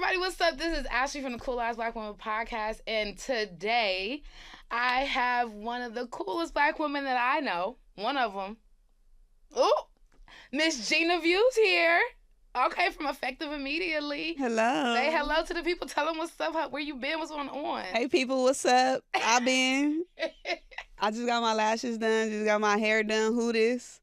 everybody, what's up? This is Ashley from the Cool Ass Black Woman podcast, and today I have one of the coolest black women that I know. One of them. Oh, Miss Gina Views here. Okay, from Effective Immediately. Hello. Say hello to the people. Tell them what's up, where you been, what's going on. Hey, people, what's up? I just got my lashes done, just got my hair done. Who this?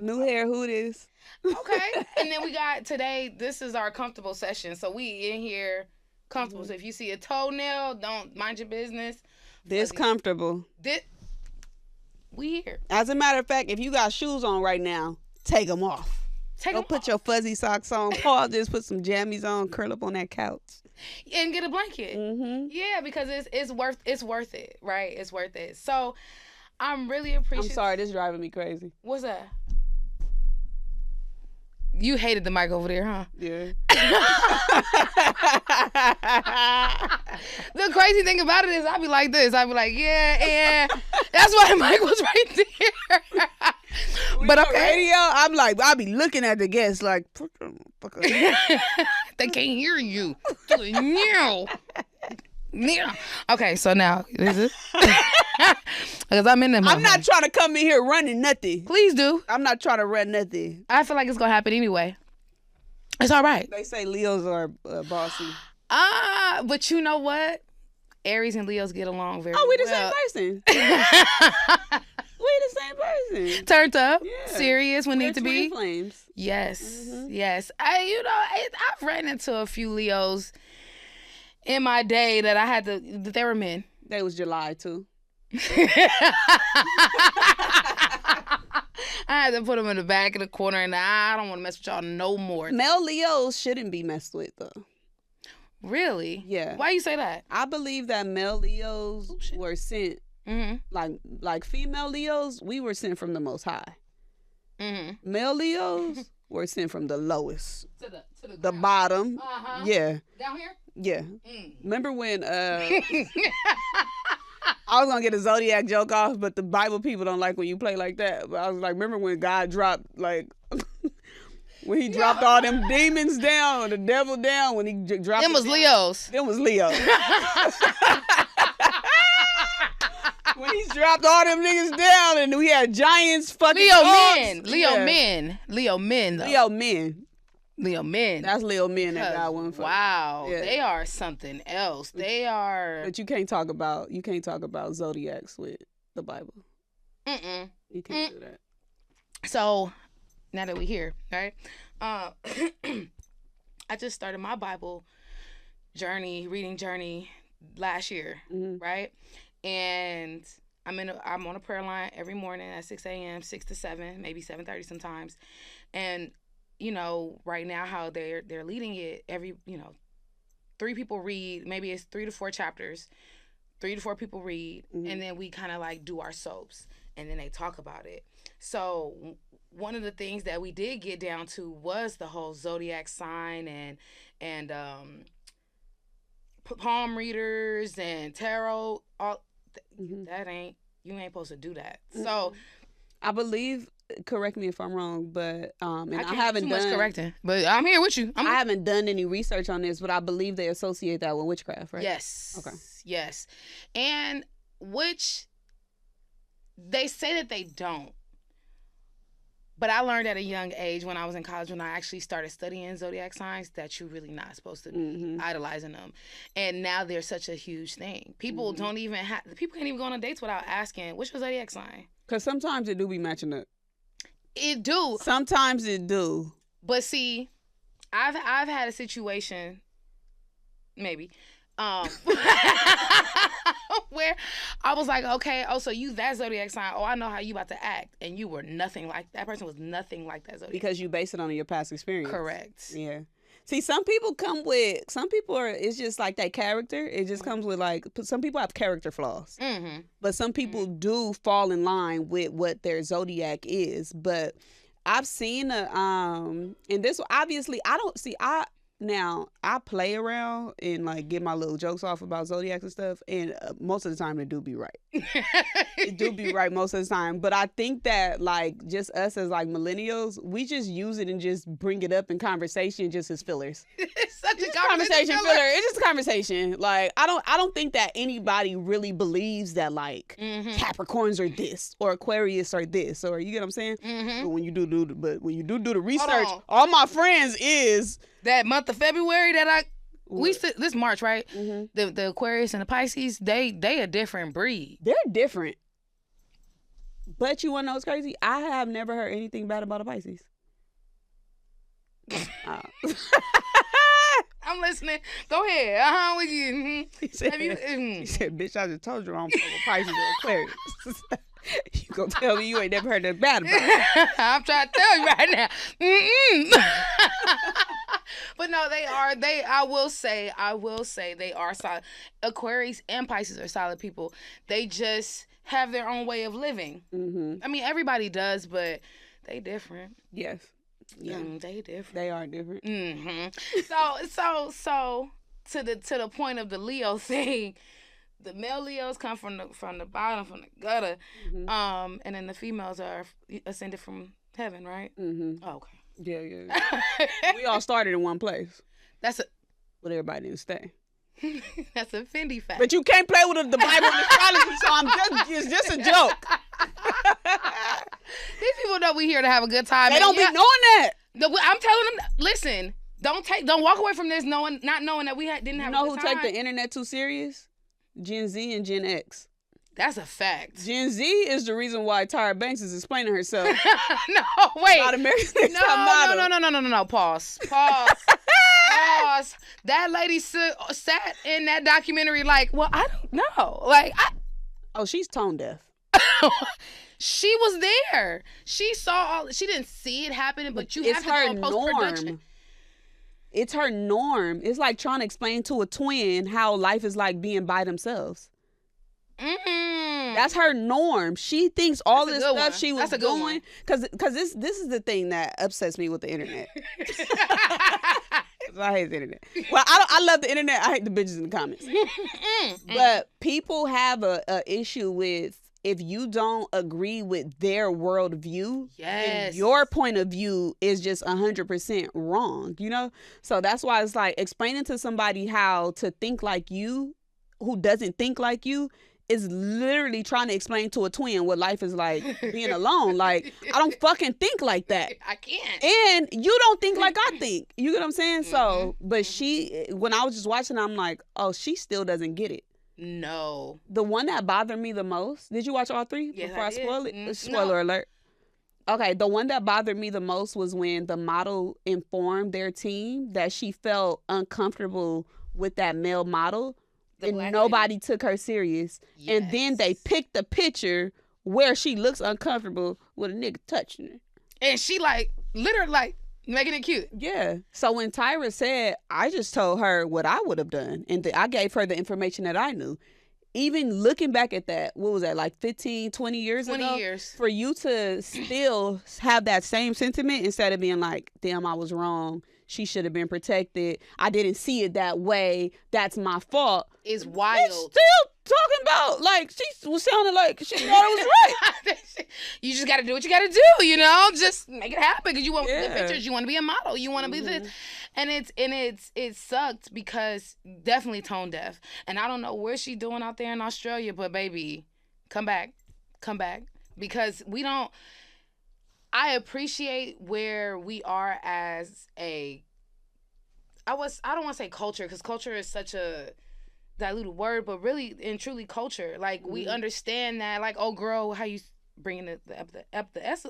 New hair, who this? Okay, and then we got today, this is our comfortable session. So we in here comfortable. So if you see a toenail, don't mind your business. This comfortable. We here. As a matter of fact, if you got shoes on right now, take them off. Put your fuzzy socks on. Paul, just put some jammies on, curl up on that couch. And get a blanket. Mm-hmm. Yeah, because it's worth it, right? It's worth it. So I'm really appreciative. I'm sorry, this is driving me crazy. What's that? You hated the mic over there, huh? Yeah. The crazy thing about it is I be like this. I be like, yeah, and that's why the mic was right there. But okay. Radio, I'm like, I be looking at the guests like, they can't hear you. Okay, so now is it? Because I'm in them. I'm not trying to come in here running nothing. Please do. I'm not trying to run nothing. I feel like it's gonna happen anyway. It's all right. They say Leos are bossy. But you know what? Aries and Leos get along very well. Oh, we the same person. We the same person. Turned up, Yeah. Serious when We're need to be. twin flames. Yes, Mm-hmm. yes. I've ran into a few Leos in my day that they were men. That was July too. I had to put them in the back of the corner, and I don't want to mess with y'all no more. Male Leos shouldn't be messed with though. Really? Yeah. Why you say that? I believe that male Leos were sent, like female Leos, we were sent from the Most High. Mm-hmm. Male Leos were sent from the lowest, to the bottom. Uh-huh. Yeah. Down here? Yeah. Remember when I was gonna get a zodiac joke off, but the Bible people don't like when you play like that. But I was like, remember when God dropped when he dropped all them demons down, or the devil down, when he dropped them was Leos. Them was Leos. When he dropped all them niggas down, and we had giants fucking Leo dogs. men. Leo men. Leo men, though. Leo men. Leo men. That's Leo men that God went for. Wow. Yeah. They are something else. They are. But you can't talk about zodiacs with the Bible. Mm-mm. You can't do that. So, now that we're here, right? I just started my Bible reading journey last year, right? And I'm on a prayer line every morning at 6 a.m., 6 to 7, maybe 7:30 sometimes. And, right now how they're leading it, 3 people read, maybe it's 3 to 4 chapters, 3 to 4 people read, and then we kind of like do our soaps, and then they talk about it. So one of the things that we did get down to was the whole zodiac sign and palm readers and tarot. All you ain't supposed to do that. So I believe, correct me if I'm wrong, but I haven't too much correcting, but I'm here with you. I haven't done any research on this, but I believe they associate that with witchcraft, right? Yes. Okay. Yes, and which they say that they don't. But I learned at a young age when I was in college, when I actually started studying zodiac signs, that you're really not supposed to be idolizing them. And now they're such a huge thing. People don't even people can't even go on dates without asking, what's your zodiac sign? Because sometimes it do be matching up. It do. Sometimes it do. But see, I've had a situation, maybe, where I was like, okay, so you that zodiac sign, I know how you about to act, and you were nothing like that person was nothing like that zodiac. Because you base it on your past experience. Correct. Yeah. See, some people it's just like that character. It just comes with some people have character flaws. But some people do fall in line with what their zodiac is. But I've seen and this obviously I play around and get my little jokes off about zodiacs and stuff, and most of the time it do be right. It do be right most of the time. But I think that just us as millennials, we just use it and just bring it up in conversation just as fillers. such a conversation filler. It's just a conversation. Like I don't think that anybody really believes that like Capricorns are this or Aquarius are this or you get what I'm saying. But when you do the research, all my friends is that month of February that this March, right? The Aquarius and the Pisces, they a different breed. They're different. But you wanna know what's crazy? I have never heard anything bad about a Pisces. I'm listening. Go ahead. With you. He said, bitch, I just told you I'm fucking Pisces or Aquarius. You gonna tell me you ain't never heard that bad about it. I'm trying to tell you right now. But no, I will say they are solid. Aquarius and Pisces are solid people. They just have their own way of living. I mean, everybody does, but they different. Yes. Yeah, they different. They are different. So to the point of the Leo thing, the male Leos come from the bottom, from the gutter, and then the females are ascended from heaven, right? Oh, okay. Yeah. We all started in one place. But everybody didn't stay. That's a Fendi fact. But you can't play with the Bible and astrology, so it's just a joke. These people know we here to have a good time. They don't be knowing that. I'm telling them, listen, don't walk away from this not knowing that we didn't have a good time. You know who take the internet too serious? Gen Z and Gen X. That's a fact. Gen Z is the reason why Tyra Banks is explaining herself. No, wait. About American Next Top Model. No. Pause. That lady sat in that documentary like, well, I don't know. Like, she's tone deaf. She was there. She saw she didn't see it happening, but you have to go in post-production. It's her norm. It's like trying to explain to a twin how life is like being by themselves. That's her norm. She thinks all this stuff she was doing because this is the thing that upsets me with the internet. I hate the internet. Well, I love the internet. I hate the bitches in the comments. But people have a issue with if you don't agree with their worldview, then your point of view is just 100% wrong. You know, so that's why it's like explaining to somebody how to think like you, who doesn't think like you, is literally trying to explain to a twin what life is like being alone. Like, I don't fucking think like that. I can't. And you don't think like I think. You get what I'm saying? So, but when I was just watching, I'm like, oh, she still doesn't get it. No. The one that bothered me the most, did you watch all three before I spoil it? Spoiler alert. Okay, the one that bothered me the most was when the model informed their team that she felt uncomfortable with that male model. And nobody took her serious. Yes. And then they picked the picture where she looks uncomfortable with a nigga touching her. And she literally making it cute. Yeah. So when Tyra said, I just told her what I would have done. And I gave her the information that I knew. Even looking back at that, what was that, like 15, 20 years ago? 20 years. For you to still have that same sentiment instead of being like, damn, I was wrong. She should have been protected. I didn't see it that way. That's my fault. Is wild. Still talking about like she was sounding like she thought it was right. You just got to do what you got to do. You know, just make it happen because you want the pictures. You want to be a model. You want to be this, and it sucked because definitely tone deaf. And I don't know where she doing out there in Australia, but baby, come back because we don't. I appreciate where we are as I don't want to say culture because culture is such a diluted word, but really and truly culture. Like we understand that, like, oh girl, how you bringing the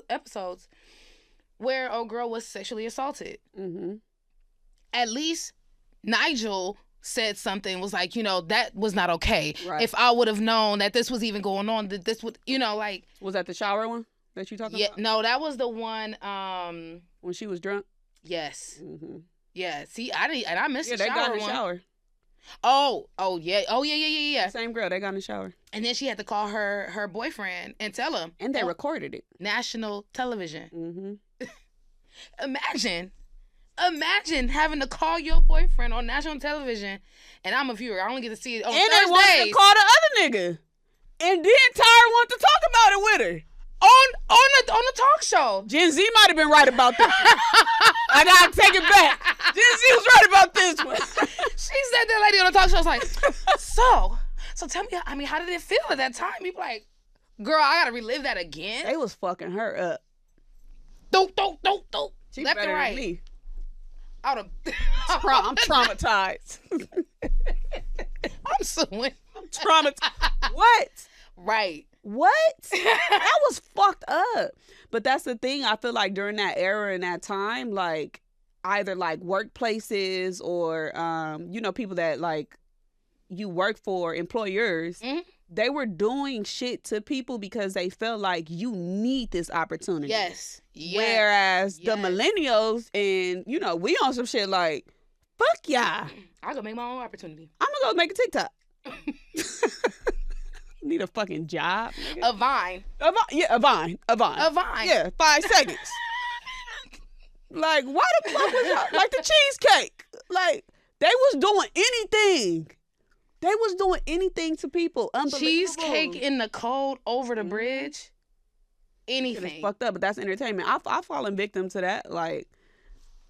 episodes where oh girl was sexually assaulted. At least Nigel said something, was like, you know, that was not okay. Right. If I would have known that this was even going on, that this would, you know, like. Was that the shower one that you talking about? Yeah, no, that was the one. When she was drunk? Yes. Yeah, see, I missed the shower. Yeah, they got in the shower. Oh, yeah. Same girl, they got in the shower. And then she had to call her boyfriend and tell him. And they recorded it. National television. Imagine having to call your boyfriend on national television, and I'm a viewer. I only get to see it on Thursdays. And they wanted to call the other nigga. And then Tyra wanted to talk about it with her. On the talk show. Gen Z might have been right about this one. I gotta take it back. Gen Z was right about this one. talk shows like, so tell me, I mean, how did it feel at that time? People like, girl, I gotta relive that again. They was fucking her up. Dope. She Left and right. Than me. I'm traumatized. I'm suing. I'm traumatized. What? Right. What? That was fucked up. But that's the thing. I feel like during that era and that time, like either like workplaces or people that like you work for, employers, they were doing shit to people because they felt like you need this opportunity. Yes. Whereas the millennials and we on some shit like, fuck yeah. I go make my own opportunity. I'm gonna go make a TikTok. Need a fucking job. A Vine. Yeah, a Vine. Yeah, 5 seconds. Like, why the fuck was y'all? Like the cheesecake. Like, they was doing anything. They was doing anything to people. Unbelievable. Cheesecake in the cold over the bridge. Anything. It's fucked up, but that's entertainment. I've fallen victim to that. Like,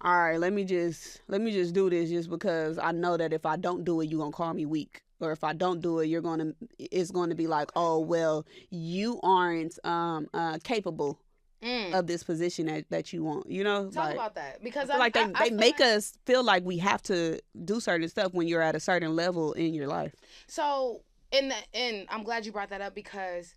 all right, let me just do this just because I know that if I don't do it, you're gonna call me weak. Or if I don't do it, it's gonna be like, oh well, you aren't capable of this position that you want. Talk about that, because I feel they make us feel like we have to do certain stuff when you're at a certain level in your life. So and I'm glad you brought that up, because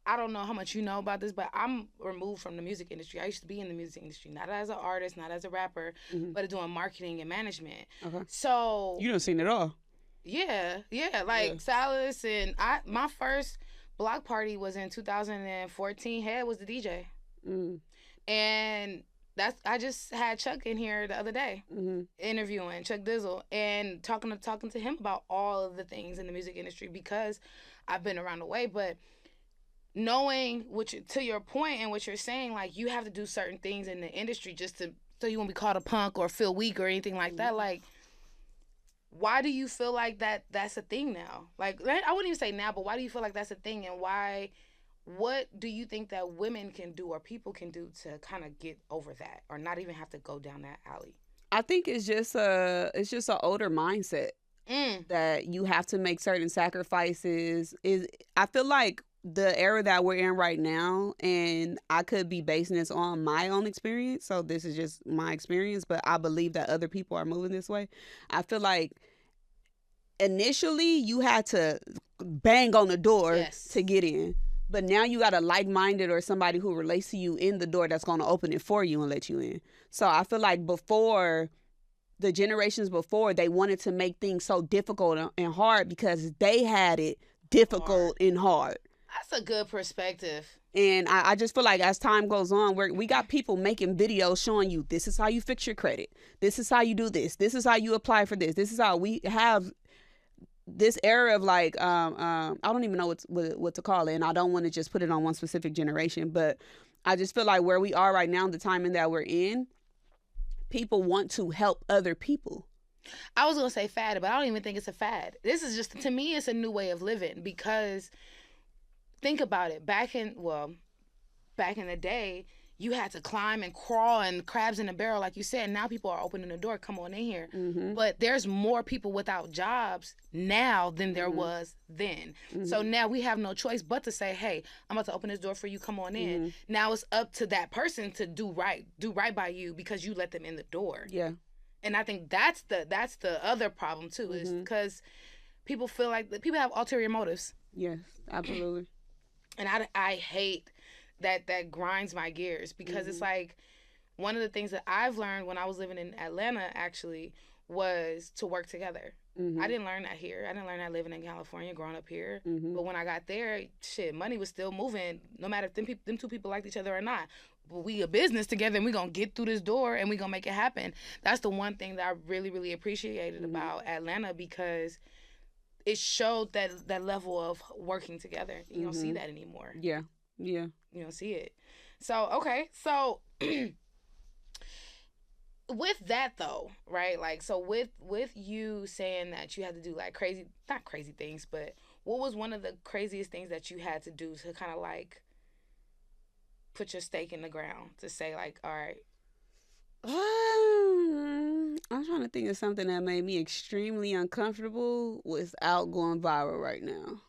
I don't know how much you know about this, but I'm removed from the music industry. I used to be in the music industry, not as an artist, not as a rapper, but doing marketing and management. Okay. So you done seen it all. Yeah. Like Salas and my first block party was in 2014. Head was the DJ, and I just had Chuck in here the other day, interviewing Chuck Dizzle and talking to him about all of the things in the music industry, because I've been around the way, but knowing to your point and what you're saying, like you have to do certain things in the industry just so you won't be called a punk or feel weak or anything like that. Like, why do you feel like that's a thing now? Like, I wouldn't even say now, but why do you feel like that's a thing, and what do you think that women can do or people can do to kind of get over that, or not even have to go down that alley? I think it's just an older mindset that you have to make certain sacrifices. I feel like the era that we're in right now, and I could be basing this on my own experience, so this is just my experience, but I believe that other people are moving this way. I feel like initially you had to bang on the door to get in, but now you got a like-minded or somebody who relates to you in the door that's going to open it for you and let you in. So I feel like the generations before, they wanted to make things so difficult and hard because they had it difficult and hard. That's a good perspective. And I just feel like as time goes on, we got people making videos showing you, this is how you fix your credit. This is how you do this. This is how you apply for this. This is how we have this era of like, I don't even know what to call it. And I don't want to just put it on one specific generation, but I just feel like where we are right now, the timing that we're in, people want to help other people. I was going to say fad, but I don't even think it's a fad. This is just, to me, it's a new way of living, because think about it. Back in the day, you had to climb and crawl and crabs in a barrel, like you said. Now people are opening the door, come on in here. But there's more people without jobs now than there was then. So now we have no choice but to say, hey, I'm about to open this door for you, come on in. Now it's up to that person to do right by you because you let them in the door. Yeah. And I think that's the other problem too, is because people feel like people have ulterior motives. Yes, absolutely. And I hate that grinds my gears, because it's like, one of the things that I've learned when I was living in Atlanta actually was to work together. I didn't learn that here. I didn't learn that living in California, growing up here. But when I got there, shit, money was still moving, no matter if them two people liked each other or not. But we a business together, and we gonna get through this door, and we gonna make it happen. That's the one thing that I really, really appreciated about Atlanta, because it showed that level of working together. You don't see that anymore. Yeah. You don't see it. So, okay. So, with that though, right? Like, so with you saying that you had to do like not crazy things, but what was one of the craziest things that you had to do to kind of like put your stake in the ground to say like, all right? I I'm trying to think of something that made me extremely uncomfortable without going viral right now.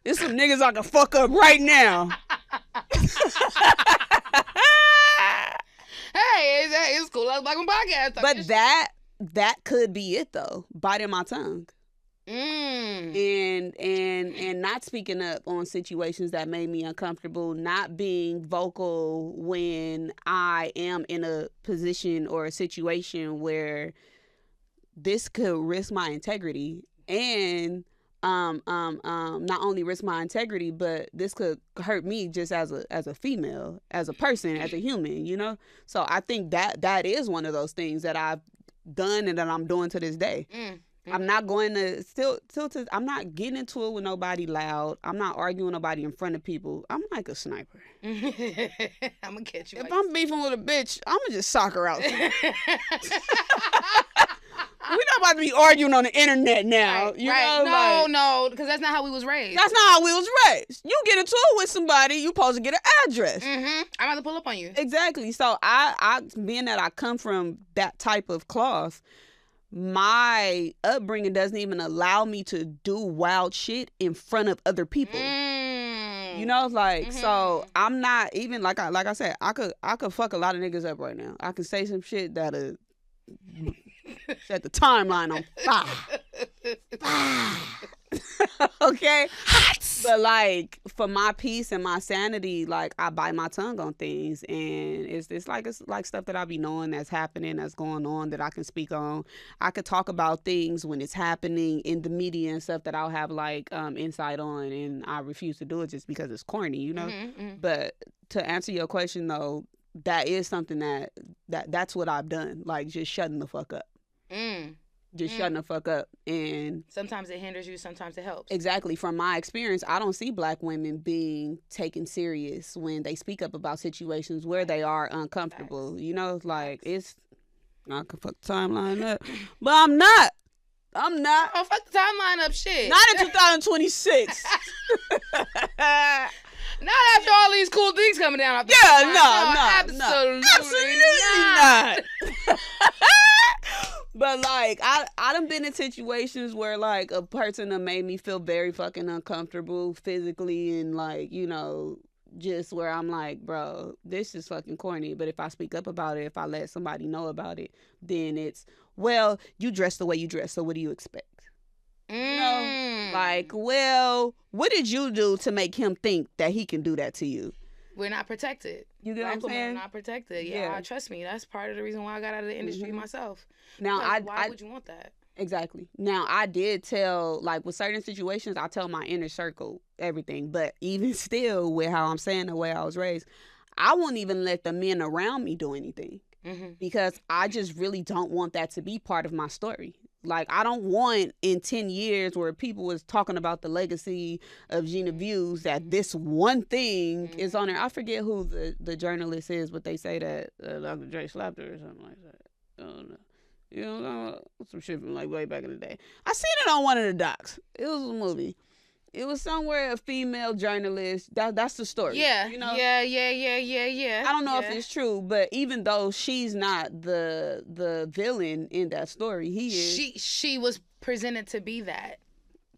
There's some niggas I can fuck up right now. Hey, it's cool. I was back on podcast. But that could be it though. Biting my tongue. And not speaking up on situations that made me uncomfortable, not being vocal when I am in a position or a situation where this could risk my integrity, and not only risk my integrity, but this could hurt me just as a female, as a person, as a human, you know? So I think that is one of those things that I've done and that I'm doing to this day. I'm not going to I'm not getting into it with nobody loud. I'm not arguing with nobody in front of people. I'm like a sniper. I'm gonna catch you. If I'm beefing with a bitch, I'm gonna just sock her out. We're not about to be arguing on the internet now. Right, you right. know? No, because that's not how we was raised. That's not how we was raised. You get into it with somebody, you supposed to get an address. I'm about to pull up on you. Exactly. So I being that I come from that type of cloth, my upbringing doesn't even allow me to do wild shit in front of other people. You know, like, so I'm not even like I said, I could fuck a lot of niggas up right now. I could say some shit that'll set the timeline on fire. Okay? But like, for my peace and my sanity, like, I bite my tongue on things, and it's like stuff that I be knowing that's happening, that's going on, that I can speak on. I could talk about things when it's happening in the media and stuff that I'll have like insight on, and I refuse to do it just because it's corny, you know? But to answer your question though, that is something that's what I've done, like just shutting the fuck up. Shutting the fuck up. And sometimes it hinders you, sometimes it helps. Exactly. From my experience, I don't see black women being taken serious when they speak up about situations where they are uncomfortable. Facts. You know, like, it's, I could fuck the timeline up, but I'm not. Oh, fuck the timeline up, shit. Not in 2026. Not after all these cool things coming down. Absolutely not. But like, I done been in situations where like a person done made me feel very fucking uncomfortable physically, and like, you know, just where I'm like, bro, this is fucking corny. But if I speak up about it, if I let somebody know about it, then it's, well, you dress the way you dress, so what do you expect? You know, like, well, what did you do to make him think that he can do that to you? We're not protected. You get what I'm saying? We're not protected. Yeah, trust me. That's part of the reason why I got out of the industry myself. Now, why would you want that? Exactly. Now, I did tell, like, with certain situations, I tell my inner circle everything. But even still, with how I'm saying the way I was raised, I won't even let the men around me do anything. Because I just really don't want that to be part of my story. Like, I don't want in 10 years where people was talking about the legacy of Gina Views that this one thing is on there. I forget who the journalist is, but they say that Dr. Dre slapped her or something like that. I don't know. You know, some shit from like way back in the day. I seen it on one of the docs. It was a movie. It was somewhere a female journalist. That's the story. Yeah. You know? Yeah. I don't know if it's true, but even though she's not the villain in that story, he is. She was presented to be that.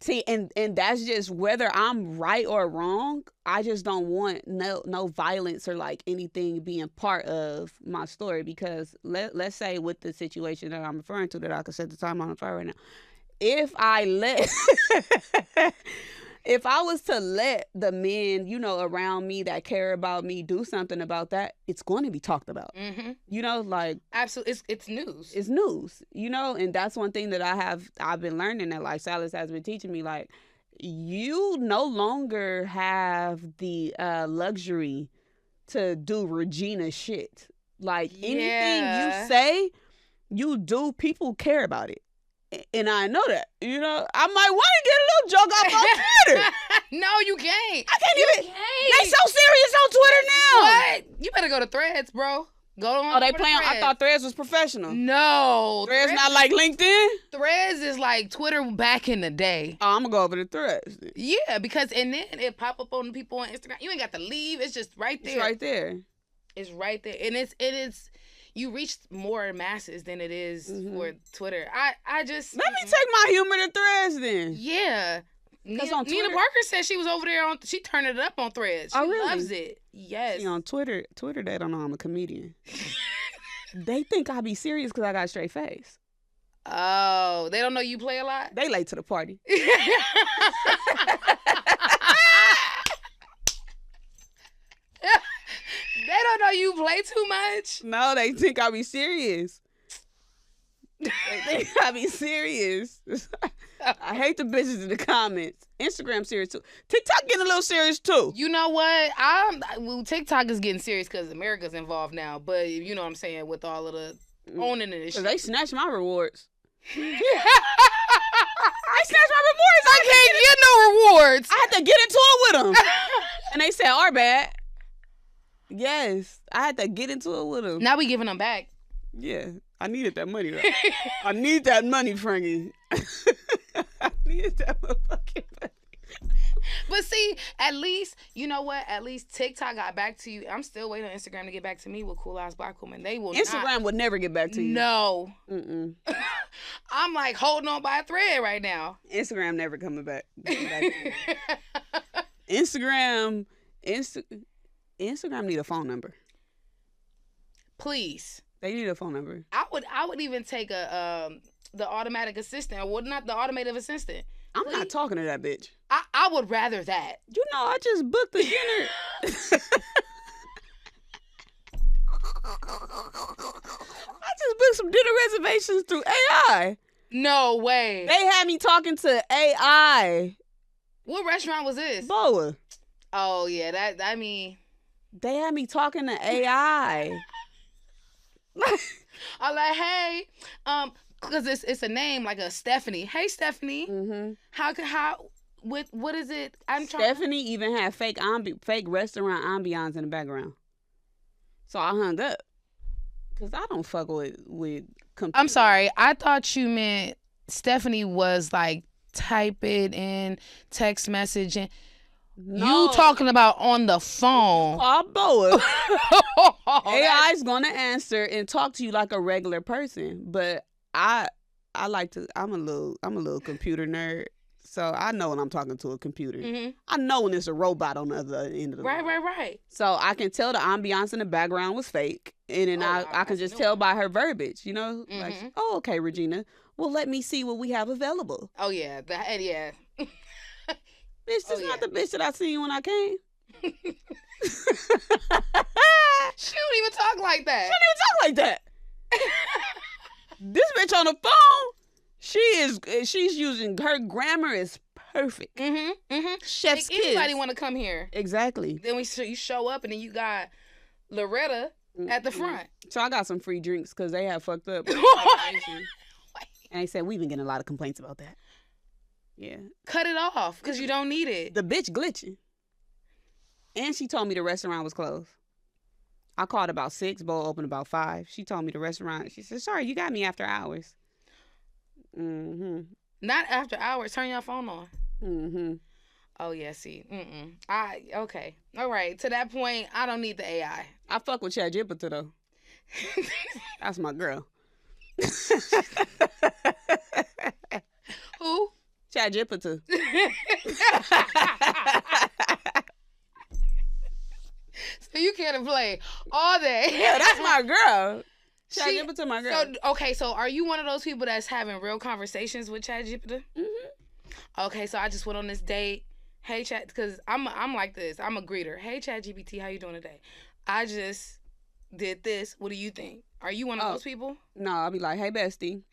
See, and that's just whether I'm right or wrong. I just don't want no violence or like anything being part of my story, because let's say with the situation that I'm referring to, that I could set the time on fire right now. If I was to let the men, you know, around me that care about me do something about that, it's going to be talked about. You know, like, absolutely, it's news. It's news, you know, and that's one thing that I've been learning, that like Silas has been teaching me. Like, you no longer have the luxury to do Regina shit. Like, anything you say, you do, people care about it. And I know that, you know, I might want to get a little joke off on Twitter. No, you can't. I can't even. They so serious on Twitter now. What? You better go to Threads, bro. Go on. Oh, they playing. I thought Threads was professional. No, Threads not like LinkedIn. No. I thought Threads was professional. No. Threads not like LinkedIn. Threads is like Twitter back in the day. Oh, I'm gonna go over to Threads. Then. Yeah, because and then it pop up on people on Instagram. You ain't got to leave. It's just right there. It's right there. It's right there, and it is. You reach more masses than it is for Twitter. I just let me take my humor to Threads then. Yeah. Nina Parker said she was over there on. She turned it up on Threads. She loves it. Yes. See, on Twitter, they don't know I'm a comedian. They think I be serious because I got a straight face. Oh, they don't know you play a lot? They late to the party. They don't know you play too much? No, they think I be serious. They think I be serious. I hate the bitches in the comments. Instagram serious too. TikTok getting a little serious too. You know what? TikTok is getting serious because America's involved now. But you know what I'm saying with all of the owning and shit. They snatched my rewards. They snatched my rewards. I can't get no rewards. I had to get into it with them. And they said, our bad. Yes. I had to get into it with them. Now we giving them back. Yeah. I needed that money, though. I need that money, Frankie. I needed that motherfucking money. But see, at least, you know what? At least TikTok got back to you. I'm still waiting on Instagram to get back to me with Cool Ass Black Woman. They will Instagram would never get back to you. No. Mm-mm. I'm like holding on by a thread right now. Instagram never coming back. Instagram need a phone number. Please. They need a phone number. I would even take the automatic assistant, or not the automated assistant. I'm not talking to that bitch. I would rather that. You know, I just booked the dinner. I just booked some dinner reservations through AI. No way. They had me talking to AI. What restaurant was this? Boa. Oh yeah, they had me talking to AI. I'm like, hey, because it's a name like a Stephanie. Hey, Stephanie. Mm-hmm. What is it? Stephanie even had fake restaurant ambiance in the background. So I hung up because I don't fuck with computers. I'm sorry. I thought you meant Stephanie was like type it in text messaging. No. You talking about on the phone. Boa. AI's gonna answer and talk to you like a regular person. But I like to I'm a little computer nerd. So I know when I'm talking to a computer. Mm-hmm. I know when it's a robot on the other end of the line. Right. So I can tell the ambiance in the background was fake. And then I can just tell by her verbiage, you know? Mm-hmm. Like, oh, okay, Regina. Well, let me see what we have available. Oh, yeah. Yeah. Bitch, this is not the bitch that I seen when I came. She don't even talk like that. This bitch on the phone, she's using, her grammar is perfect. Chef's kiss. Anybody want to come here? Exactly. Then you show up and then you got Loretta at the front. So I got some free drinks because they have fucked up. And they said we've been getting a lot of complaints about that. Yeah. Cut it off because you don't need it. The bitch glitching. And she told me the restaurant was closed. I called about 6, bowl opened about 5. She told me the restaurant. She said, sorry, you got me after hours. Mm-hmm. Not after hours. Turn your phone on. Mm-hmm. Oh, yeah, see. Okay. All right. To that point, I don't need the AI. I fuck with ChatGPT, though. That's my girl. Who? ChatGPT. So you can't play all day. Yeah, that's my girl. ChatGPT, my girl. So are you one of those people that's having real conversations with ChatGPT? Mm-hmm. Okay, so I just went on this date. Hey, Chat, because I'm like this. I'm a greeter. Hey, ChatGPT, how you doing today? I just did this. What do you think? Are you one of those people? No, I'll be like, hey, bestie.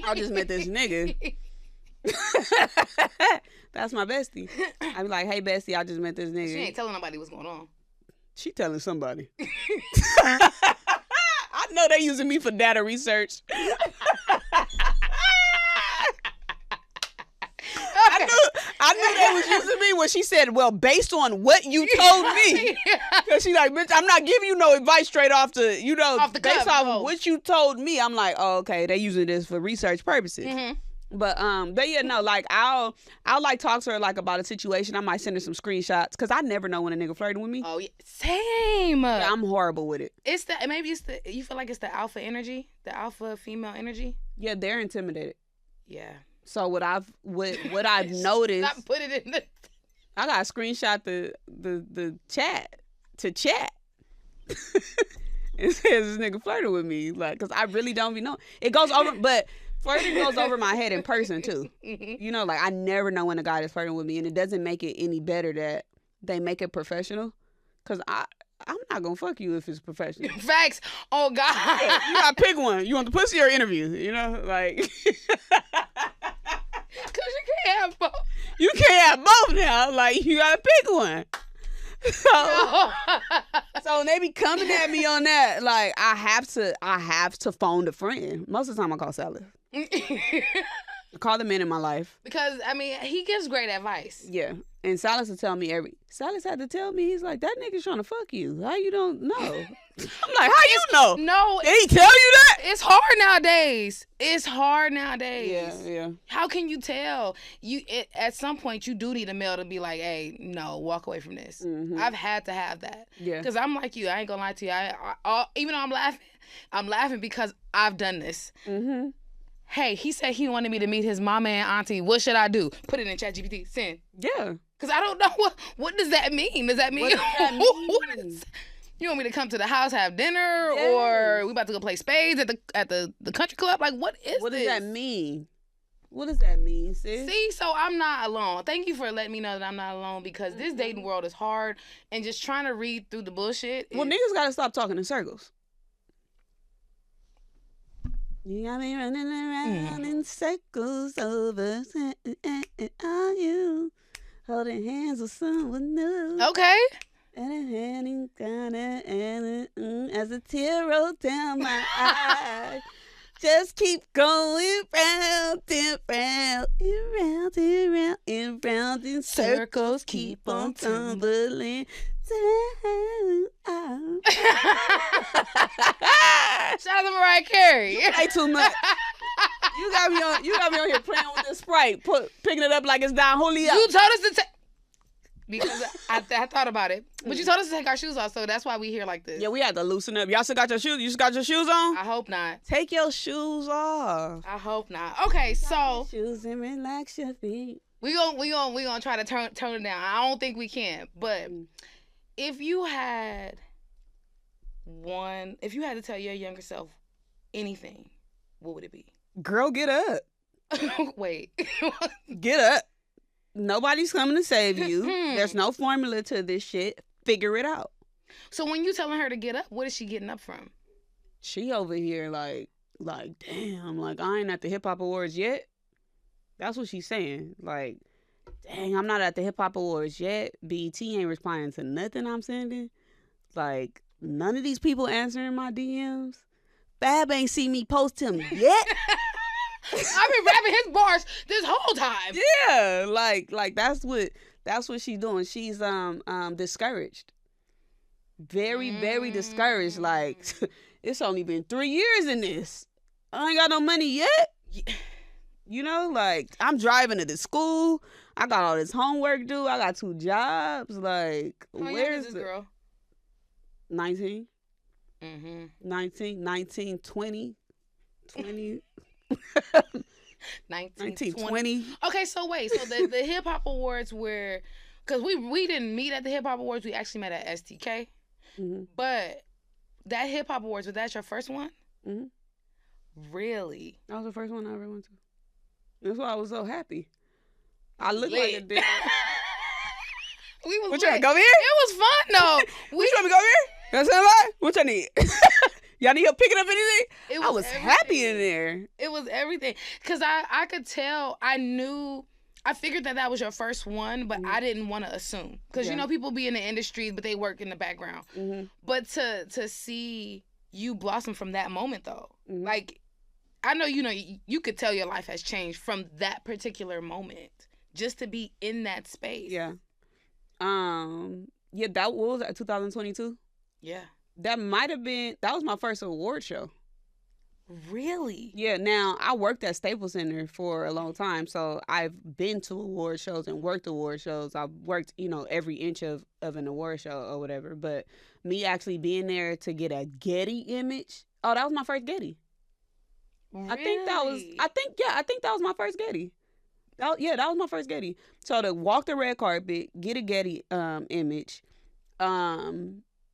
I just met this nigga. That's my bestie. I be like, hey, bestie, I just met this nigga. She ain't telling nobody what's going on. She telling somebody. I know they using me for data research. I I knew they was using me when she said, well, based on what you told me. Because she's like, bitch, I'm not giving you no advice straight off the, off the based off of what you told me. I'm like, oh, okay, they using this for research purposes. Mm-hmm. But yeah, no, like I'll like talk to her like about a situation. I might send her some screenshots because I never know when a nigga flirting with me. Oh yeah, same. Yeah, I'm horrible with it. You feel like it's the alpha energy, the alpha female energy. Yeah, they're intimidated. Yeah. So what I've noticed. Not put it in the. I gotta screenshot the chat to chat. It says this nigga flirting with me, like, cause I really don't be know. It goes over, but. Flirting goes over my head in person, too. Like, I never know when a guy is flirting with me, and it doesn't make it any better that they make it professional, because I'm not going to fuck you if it's professional. Facts. Oh, God. Yeah, you got to pick one. You want the pussy or interview, like. Because you can't have both. You can't have both now. Like, you got to pick one. So when they be coming at me on that, like, I have to phone a friend. Most of the time I call Salad. I call the men in my life. Because, I mean, he gives great advice. Yeah. And Silas will tell me Silas had to tell me, he's like, that nigga's trying to fuck you. How you don't know? I'm like, how you know? No. Did he tell you that? It's hard nowadays. Yeah. How can you tell? At some point, you do need a male to be like, hey, no, walk away from this. Mm-hmm. I've had to have that. Yeah. Because I'm like you. I ain't going to lie to you. Even though I'm laughing because I've done this. Mm-hmm. Hey, he said he wanted me to meet his mama and auntie. What should I do? Put it in ChatGPT. Send. Yeah. Because I don't know what does that mean? Does that mean? You want me to come to the house, have dinner, or we about to go play spades at the country club? Like, what is this? What does that mean? What does that mean, sis? See, so I'm not alone. Thank you for letting me know that I'm not alone, because this dating world is hard, and just trying to read through the bullshit. Well, niggas got to stop talking in circles. You got me running around in circles over are you holding hands with someone new? Okay. And as a tear rolled down my eye, just keep going round and round and round and round and round in circles, keep on tumbling. Shout out to Mariah Carey. You play too much. You got me on here playing with this Sprite, picking it up like it's Don Julio. You told us to take. Because I thought about it. But you told us to take our shoes off, so that's why we here like this. Yeah, we had to loosen up. Y'all still got your shoes? You still got your shoes on? I hope not. Take your shoes off. I hope not. Okay, so shoes and relax your feet. We gonna try to tone it down. I don't think we can. But if you had to tell your younger self anything, what would it be? Girl, get up. Wait. Get up. Nobody's coming to save you. There's no formula to this shit. Figure it out. So when you telling her to get up, what is she getting up from? She over here like damn, like I ain't at the hip hop awards yet. That's what she's saying. Like, dang, I'm not at the hip hop awards yet. BET ain't responding to nothing I'm sending. Like, none of these people answering my DMs. Fab ain't see me post him yet. I've been rapping his bars this whole time. Yeah, like that's what she's doing. She's discouraged. Very, very discouraged. Like, it's only been 3 years in this. I ain't got no money yet. Yeah. Like, I'm driving to the school. I got all this homework due. I got 2 jobs. Like, where's this girl? 19. 19, 20. 19, 20. Okay, so wait. So the hip hop awards were, because we didn't meet at the hip hop awards. We actually met at STK. Mm-hmm. But that hip hop awards, was that your first one? Mm-hmm. Really? That was the first one I ever went to. That's why I was so happy. I looked like a dick. What you want, go here? It was fun though. What you want me to go here? That's what What you need? Y'all need help picking up anything? I was happy in there. It was everything. Because I could tell, I figured that was your first one, but I didn't want to assume. Because, people be in the industry, but they work in the background. Mm-hmm. But to see you blossom from that moment, though. Mm-hmm. Like, I know, you could tell your life has changed from that particular moment. just to be in that space. Yeah. Yeah, what was that, 2022? Yeah. That was my first award show. Really? Yeah, now I worked at Staples Center for a long time, so I've been to award shows and worked award shows. I've worked, every inch of an award show or whatever. But me actually being there to get a Getty image, that was my first Getty. Really? I think that was my first Getty. That was my first Getty. So to walk the red carpet, get a Getty image,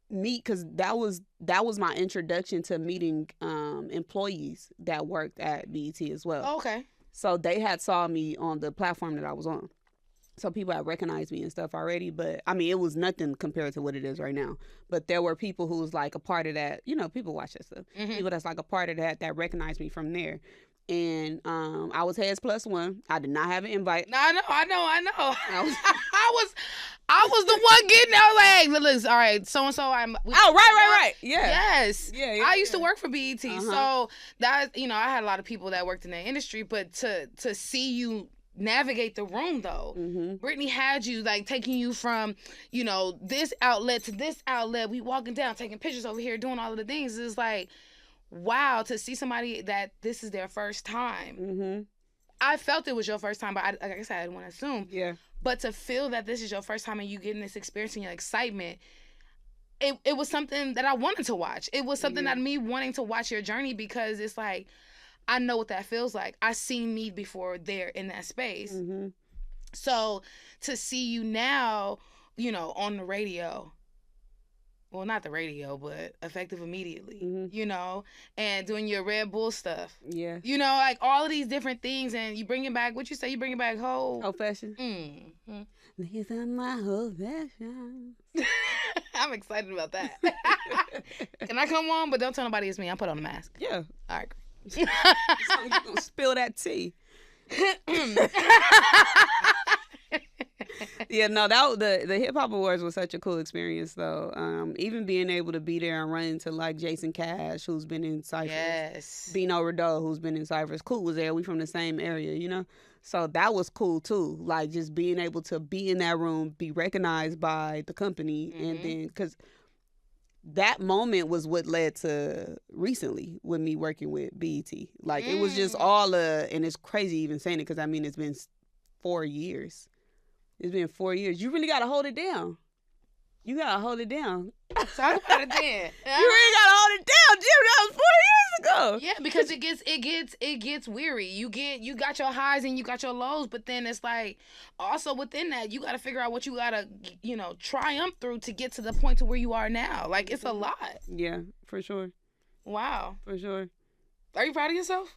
meet, because that was my introduction to meeting employees that worked at BET as well. Oh, okay. So they had saw me on the platform that I was on. So people had recognized me and stuff already, but I mean, it was nothing compared to what it is right now. But there were people who was like a part of that. People watch that stuff. Mm-hmm. People that's like a part of that recognized me from there. And I was Heads Plus One. I did not have an invite. No, I know. I was the one getting out like, look, all right, so and so. Right. Yeah. Yes. Yeah. I used to work for BET, so that I had a lot of people that worked in that industry. But to see you navigate the room though, Brittany had you like taking you from this outlet to this outlet. We walking down, taking pictures over here, doing all of the things. It's like, wow, to see somebody that this is their first time. Mm-hmm. I felt it was your first time, but like I said, I didn't want to assume. Yeah. But to feel that this is your first time and you getting this experience and your excitement, it was something that I wanted to watch. It was something that me wanting to watch your journey, because it's like, I know what that feels like. I seen me before there in that space. Mm-hmm. So to see you now, on the radio, well, not the radio, but effective immediately, and doing your Red Bull stuff. Yeah. Like all of these different things, and you bring it back, what you say, you bring it back whole fashion. Mm-hmm. These are my whole fashion. I'm excited about that. Can I come on? But don't tell nobody it's me. I'll put on a mask. Yeah. All right. So you're going to spill that tea. Yeah, no, the Hip Hop Awards was such a cool experience, though. Even being able to be there and run into like Jason Cash, who's been in Cypher's. Yes. Bino Rideau, who's been in Cypher's. Cool was there. We from the same area, So that was cool too. Like just being able to be in that room, be recognized by the company, and then because that moment was what led to recently with me working with BET. Like it was just all and it's crazy even saying it because it's been 4 years. It's been 4 years. You really got to hold it down. You got to hold it down. Talk about it then. You really got to hold it down, Jim. That was 4 years ago. Yeah, because it gets weary. You got your highs and you got your lows, but then it's like also within that you got to figure out what you got to triumph through to get to the point to where you are now. Like it's a lot. Yeah, for sure. Wow. For sure. Are you proud of yourself?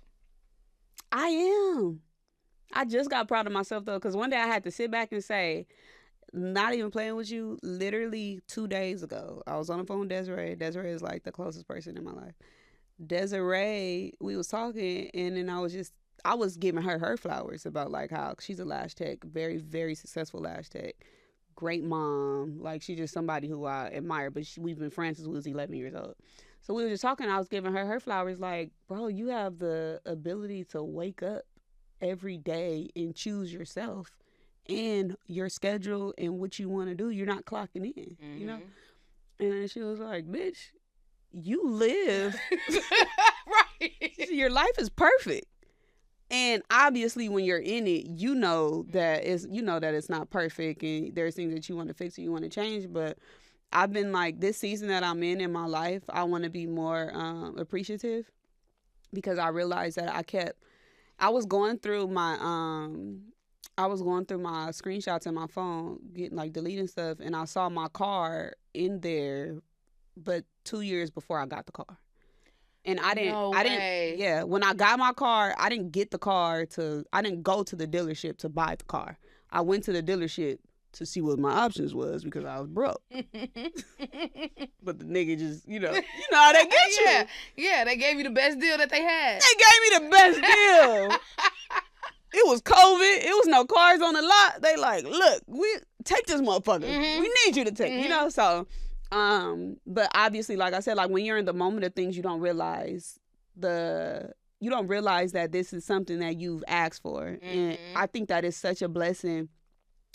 I am. I just got proud of myself, though, because one day I had to sit back and say, not even playing with you, literally 2 days ago, I was on the phone with Desiree. Desiree is like the closest person in my life. Desiree, we was talking, and then I was giving her flowers about like how she's a lash tech, very, very successful lash tech, great mom. Like she's just somebody who I admire, but we've been friends since we was 11 years old. So we were just talking, I was giving her flowers like, bro, you have the ability to wake up every day and choose yourself and your schedule and what you want to do. You're not clocking in, And then she was like, bitch, you live. Right. Your life is perfect. And obviously when you're in it, that it's not perfect and there's things that you want to fix or you want to change. But I've been like, this season that I'm in my life, I want to be more appreciative, because I realized that I was going through my screenshots in my phone, getting like deleting stuff, and I saw my car in there, but 2 years before I got the car. And I didn't, when I got my car, I didn't go to the dealership to buy the car. I went to the dealership to see what my options was because I was broke. But the nigga just, how they get you. Yeah, they gave you the best deal that they had. They gave me the best deal. It was COVID. It was no cars on the lot. They like, look, we take this motherfucker. Mm-hmm. We need you to take, so, but obviously, like I said, like when you're in the moment of things, you don't realize the realize that this is something that you've asked for. And I think that is such a blessing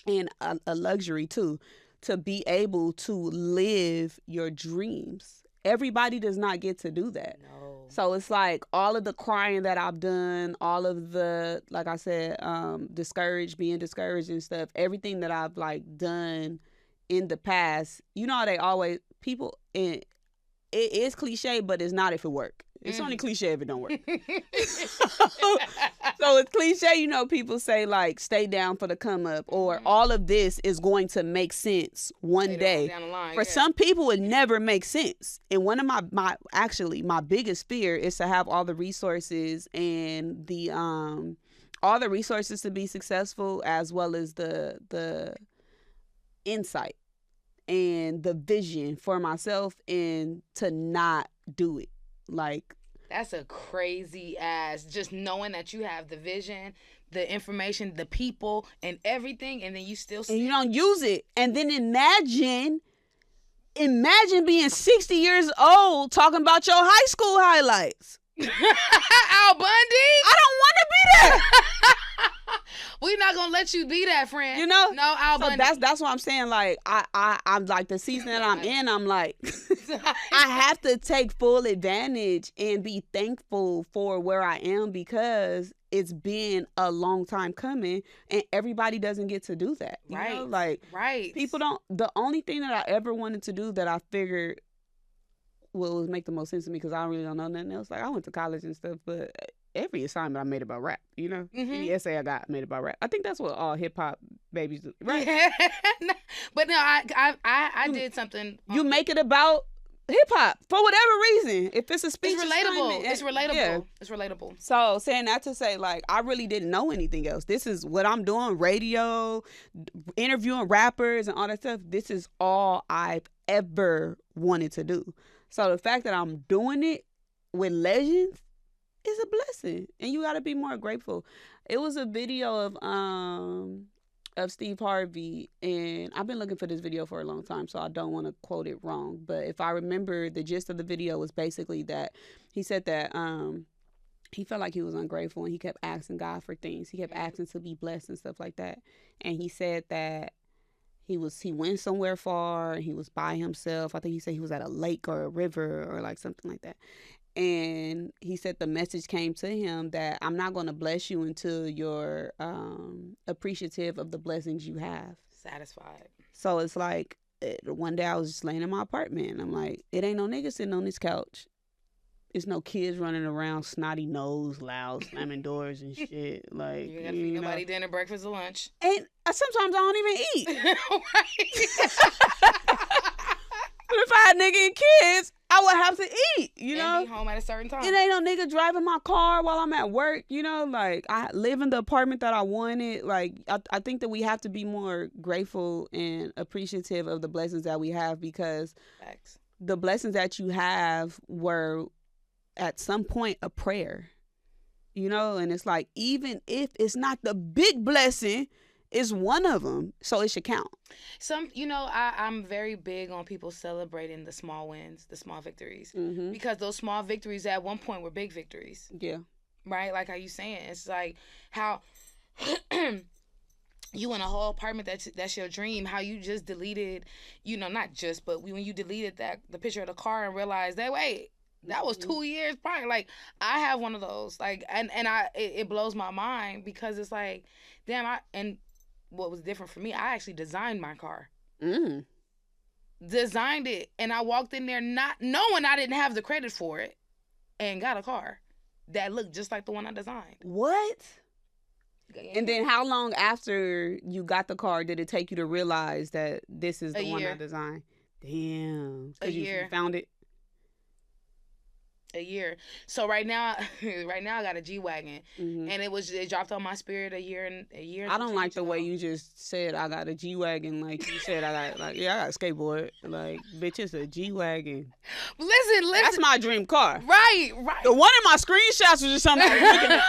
and a luxury too, to be able to live your dreams. Everybody does not get to do that. No. So it's like all of the crying that I've done, all of the, like I said, being discouraged and stuff, everything that I've like done in the past, you know how they always, people, it is cliche, but it's not if it work. It's only cliche if it don't work. So it's cliche, you know, people say like, stay down for the come up, or all of this is going to make sense one day. Down the line, for some people, it never makes sense. And one of my biggest fear is to have all the resources and all the resources to be successful, as well as the insight and the vision for myself, and to not do it. Like, that's a crazy ass, just knowing that you have the vision, the information, the people, and everything, and then you still and you don't use it. And then imagine being 60 years old talking about your high school highlights. Al Bundy? I don't want to be that. We're not gonna let you be that, friend. You know? No, Al Bundy. That's what I'm saying. Like, I'm like, the season that I'm in, I'm like, I have to take full advantage and be thankful for where I am, because it's been a long time coming, and everybody doesn't get to do that. You know? Like, people don't. The only thing that I ever wanted to do that I figured would make the most sense to me, because I really don't know nothing else. Like, I went to college and stuff, but every assignment I made about rap, you know? Any essay I got made about rap. I think that's what all hip-hop babies do, right? But no, I did something. You make it about hip-hop for whatever reason. If it's a speech, it's relatable. It's relatable. Yeah. It's relatable. So saying that to say, like, I really didn't know anything else. This is what I'm doing, radio, interviewing rappers and all that stuff. This is all I've ever wanted to do. So the fact that I'm doing it with legends is a blessing, and you got to be more grateful. It was a video of Steve Harvey, and I've been looking for this video for a long time, so I don't want to quote it wrong. But if I remember, the gist of the video was basically that he said that he felt like he was ungrateful, and he kept asking God for things. He kept asking to be blessed and stuff like that. And he said that he went somewhere far, and he was by himself. I think he said he was at a lake or a river or like something like that. And he said the message came to him that I'm not going to bless you until you're appreciative of the blessings you have. Satisfied. So it's like, one day I was just laying in my apartment, and I'm like, it ain't no nigga sitting on this couch. It's no kids running around, snotty nose, loud, slamming doors and shit. Like, you ain't gotta feed nobody dinner, breakfast, or lunch. And sometimes I don't even eat. But if I had nigga and kids, I would have to eat, you know? And be home at a certain time. It ain't no nigga driving my car while I'm at work, you know? Like, I live in the apartment that I wanted. Like, I think that we have to be more grateful and appreciative of the blessings that we have, because Facts. The blessings that you have were at some point a prayer, you know? And it's like, even if it's not the big blessing, it's one of them, so it should count. I'm very big on people celebrating the small wins, the small victories, because those small victories at one point were big victories. Yeah. Right? Like how you saying, it's like how you in a whole apartment that's your dream, how you just deleted, not just, but when you deleted the picture of the car and realized that, wait, that was 2 years prior. Like, I have one of those, like, and it blows my mind, because it's like, damn, and what was different for me, I actually designed my car. Designed it, and I walked in there not knowing I didn't have the credit for it, and got a car that looked just like the one I designed. What? And then how long after you got the car did it take you to realize that this is the one I designed? Damn. A year. You found it? A year. So right now I got a G-Wagon, and it dropped on my spirit a year. I don't like the way you just said I got a G-Wagon. Like you said, I got a skateboard. Like, bitch, it's a G-Wagon. Listen. That's my dream car. Right. The one in my screenshots was just something I was looking at.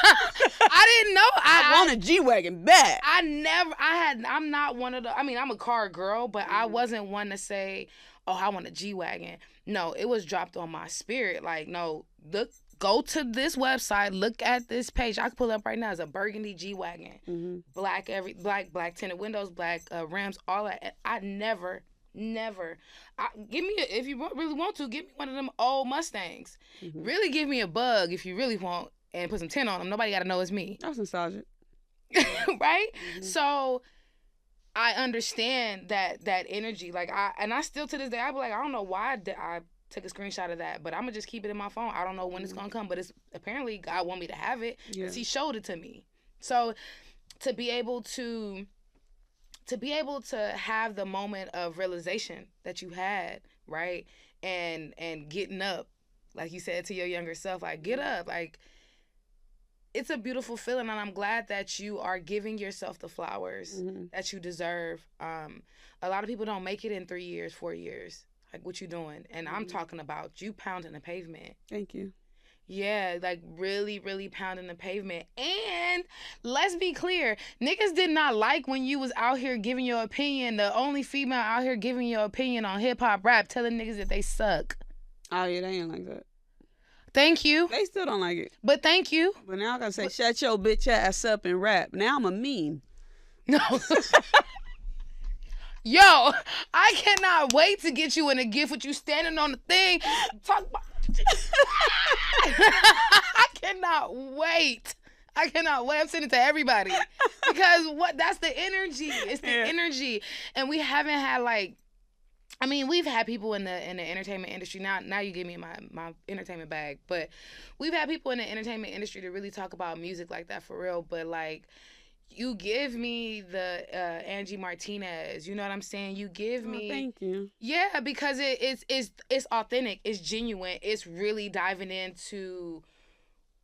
I didn't know. I want a G-Wagon bad. I'm not one of the, I'm a car girl, but I wasn't one to say, oh, I want a G-Wagon. No, it was dropped on my spirit. Like, no, go to this website, look at this page. I can pull it up right now. It's a burgundy G-Wagon, black tinted windows, black rims, all that. I never. Give me if you really want to, give me one of them old Mustangs. Really give me a Bug if you really want, and put some tint on them. Nobody got to know it's me. That's nostalgic. Right? So I understand that energy. Like I still to this day I be like, I don't know why I took a screenshot of that, but I'm gonna just keep it in my phone. I don't know when it's gonna come, but it's apparently God want me to have it because He showed it to me. So to be able to have the moment of realization that you had, right, and getting up, like you said to your younger self, like get up, like it's a beautiful feeling, and I'm glad that you are giving yourself the flowers that you deserve. A lot of people don't make it in 3 years, 4 years. Like, what you doing? And I'm talking about you pounding the pavement. Thank you. Yeah, like really, really pounding the pavement. And let's be clear, niggas did not like when you was out here giving your opinion, the only female out here giving your opinion on hip-hop rap, telling niggas that they suck. Oh, yeah, they ain't like that. Thank you. They still don't like it. But thank you. But now I gotta say, shut your bitch ass up and rap. Now I'm a meme. No. Yo, I cannot wait to get you in a gift with you standing on the thing. Talk about... I cannot wait. I'm sending it to everybody. Because that's the energy. It's the energy. And we haven't had we've had people in the entertainment industry. Now you give me my entertainment bag. But we've had people in the entertainment industry to really talk about music like that for real. But you give me the Angie Martinez. You know what I'm saying? You give me. Thank you. Yeah, because it's authentic. It's genuine. It's really diving into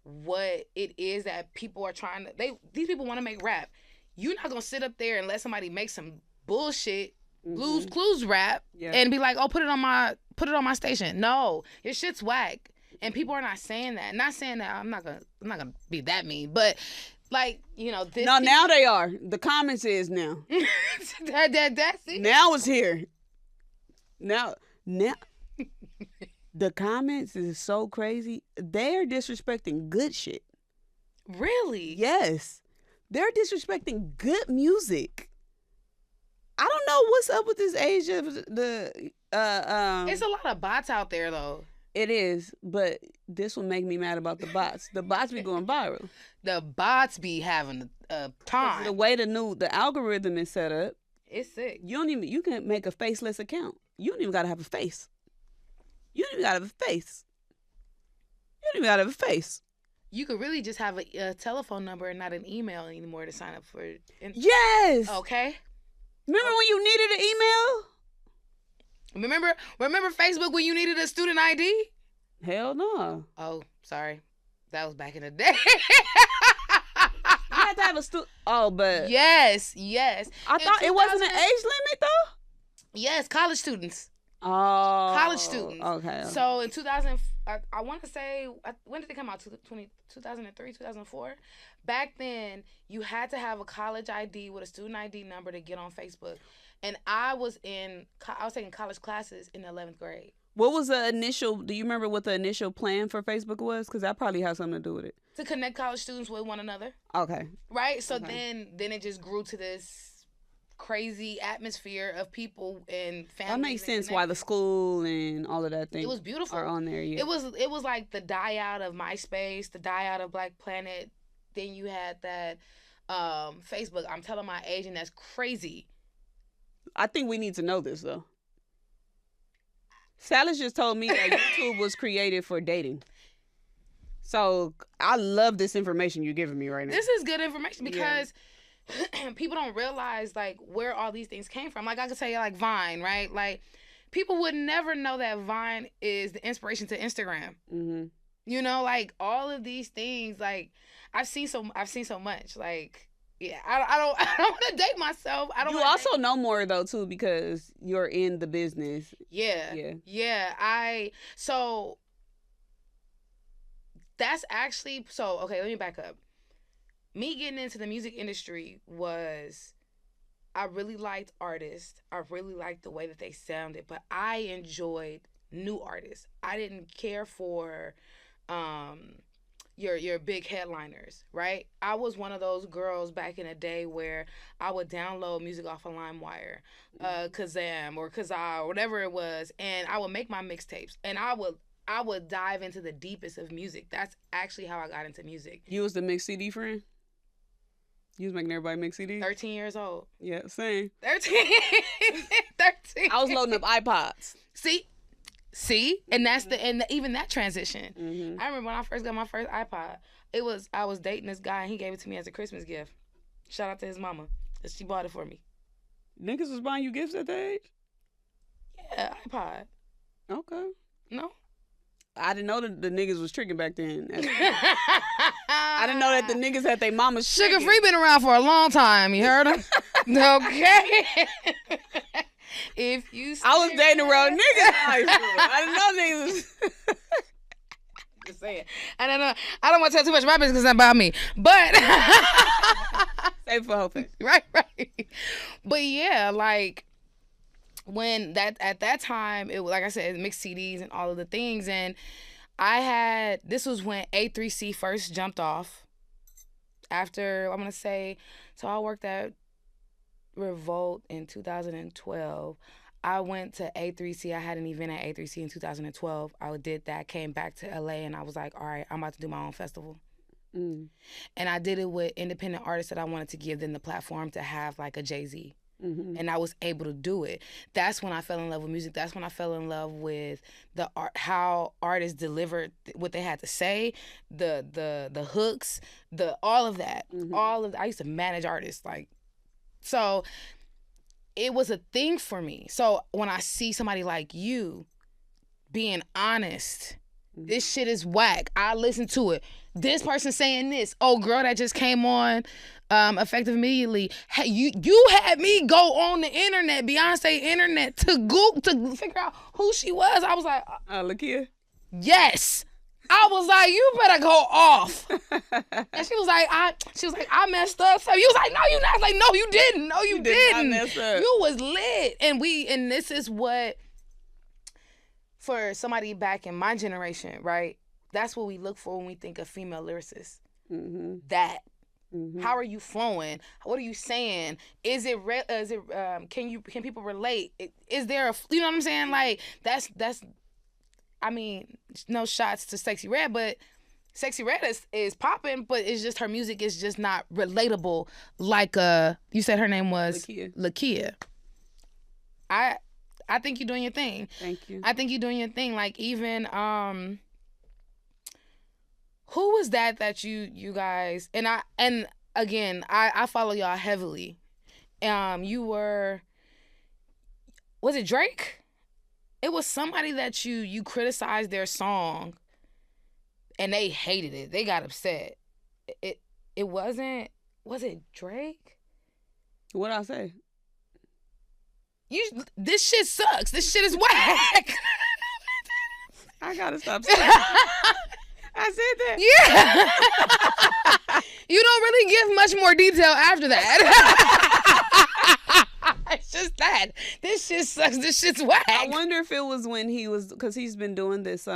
what it is that people are trying to. These people want to make rap. You're not gonna sit up there and let somebody make some bullshit Blues Clues rap and be like, oh, put it on my station. No, your shit's whack, and people are not saying that. Not saying that I'm not gonna be that mean, but this. No, now they are. The comments is now. That's it. Now it's here. Now. The comments is so crazy. They're disrespecting good shit. Really? Yes, they're disrespecting good music. I don't know what's up with this age of the. It's a lot of bots out there, though. It is, but this will make me mad about the bots. The bots be going viral. The bots be having a time. The way the algorithm is set up, it's sick. You can make a faceless account. You don't even gotta have a face. You don't even gotta have a face. You could really just have a telephone number and not an email anymore to sign up for. Yes. Okay. Remember when you needed an email? Remember Facebook when you needed a student ID? Hell no. Oh, sorry. That was back in the day. You had to have a but yes. I thought it wasn't an age limit though. Yes, college students. Oh, college students. Okay. So in 2000, I want to say, when did it come out? 2003, 2004. Back then, you had to have a college ID with a student ID number to get on Facebook. And I was taking college classes in the 11th grade. What was the initial? Do you remember what the initial plan for Facebook was? Because that probably has something to do with it. To connect college students with one another. Okay. Right. So then it just grew to this crazy atmosphere of people and families. That makes sense why the school and all of that thing. It was beautiful. Are on there. Yeah. It was like the die out of MySpace, the die out of Black Planet. Then you had that Facebook. I'm telling my age, and that's crazy. I think we need to know this though. Salas just told me that YouTube was created for dating. So I love this information you're giving me right now. This is good information because people don't realize where all these things came from. Like I could tell you Vine, right? Like people would never know that Vine is the inspiration to Instagram. Mm-hmm. You know, all of these things. I've seen so much. Yeah, I don't want to date myself. You also know more though too because you're in the business. Yeah. So that's actually okay. Let me back up. Me getting into the music industry was, I really liked artists. I really liked the way that they sounded, but I enjoyed new artists. I didn't care for your big headliners, right? I was one of those girls back in the day where I would download music off of LimeWire, Kazam or Kazaa or whatever it was, and I would make my mixtapes, and I would dive into the deepest of music. That's actually how I got into music. You was the mix CD friend? You was making everybody mix CDs? 13 years old. Yeah, same. 13. 13. I was loading up iPods. See, and that's even that transition. Mm-hmm. I remember when I first got my first iPod. I was dating this guy and he gave it to me as a Christmas gift. Shout out to his mama, cause she bought it for me. Niggas was buying you gifts at that age? Yeah, iPod. Okay. No. I didn't know that the niggas was tricking back then. I didn't know that the niggas had their mamas Sugar Free been around for a long time. You heard him? Okay. If you I was dating around niggas in high school. I didn't know niggas. Just saying. I don't know. I don't want to tell too much about business because it's not about me. But save for hoping. Right. But yeah, like when at that time it was, like I said, mixed CDs and all of the things, and this was when A3C first jumped off. After I'm gonna say, so I worked at Revolt in 2012. I went to A3C. I had an event at A3C in 2012. I did that, came back to LA, and I was like, all right, I'm about to do my own festival. And I did it with independent artists that I wanted to give them the platform to have like a Jay-Z. Mm-hmm. And I was able to do it. That's when I fell in love with music. That's when I fell in love with the art, how artists delivered what they had to say, the hooks, all of that. Mm-hmm. I used to manage artists, like, so it was a thing for me. So when I see somebody like you being honest, this shit is whack, I listen to it. This person saying this. Oh, girl that just came on effective immediately. Hey, you had me go on the internet, Beyonce internet, to Google to figure out who she was. I was like, Lakia. Yes. I was like, you better go off. And she was like, I messed up. So you was like, no, you not. I was like, no, you didn't. No, you didn't. Mess up. You was lit. And this is what, for somebody back in my generation, right? That's what we look for when we think of female lyricists. Mm-hmm. That. Mm-hmm. How are you flowing? What are you saying? Can people relate? Is there you know what I'm saying? Like that's. I mean, no shots to Sexy Red, but Sexy Red is popping, but it's just her music is just not relatable. Like you said her name was Lakia. I think you're doing your thing. Thank you. I think you're doing your thing. Like even who was that you guys, and again I follow y'all heavily. Was it Drake? It was somebody that you criticized their song and they hated it. They got upset. It wasn't, was it Drake? What'd I say? This shit sucks. This shit is whack. I gotta stop saying that. I said that. Yeah. You don't really give much more detail after that. It's just that. This shit sucks. This shit's whack. I wonder if it was when he was, because he's been doing this,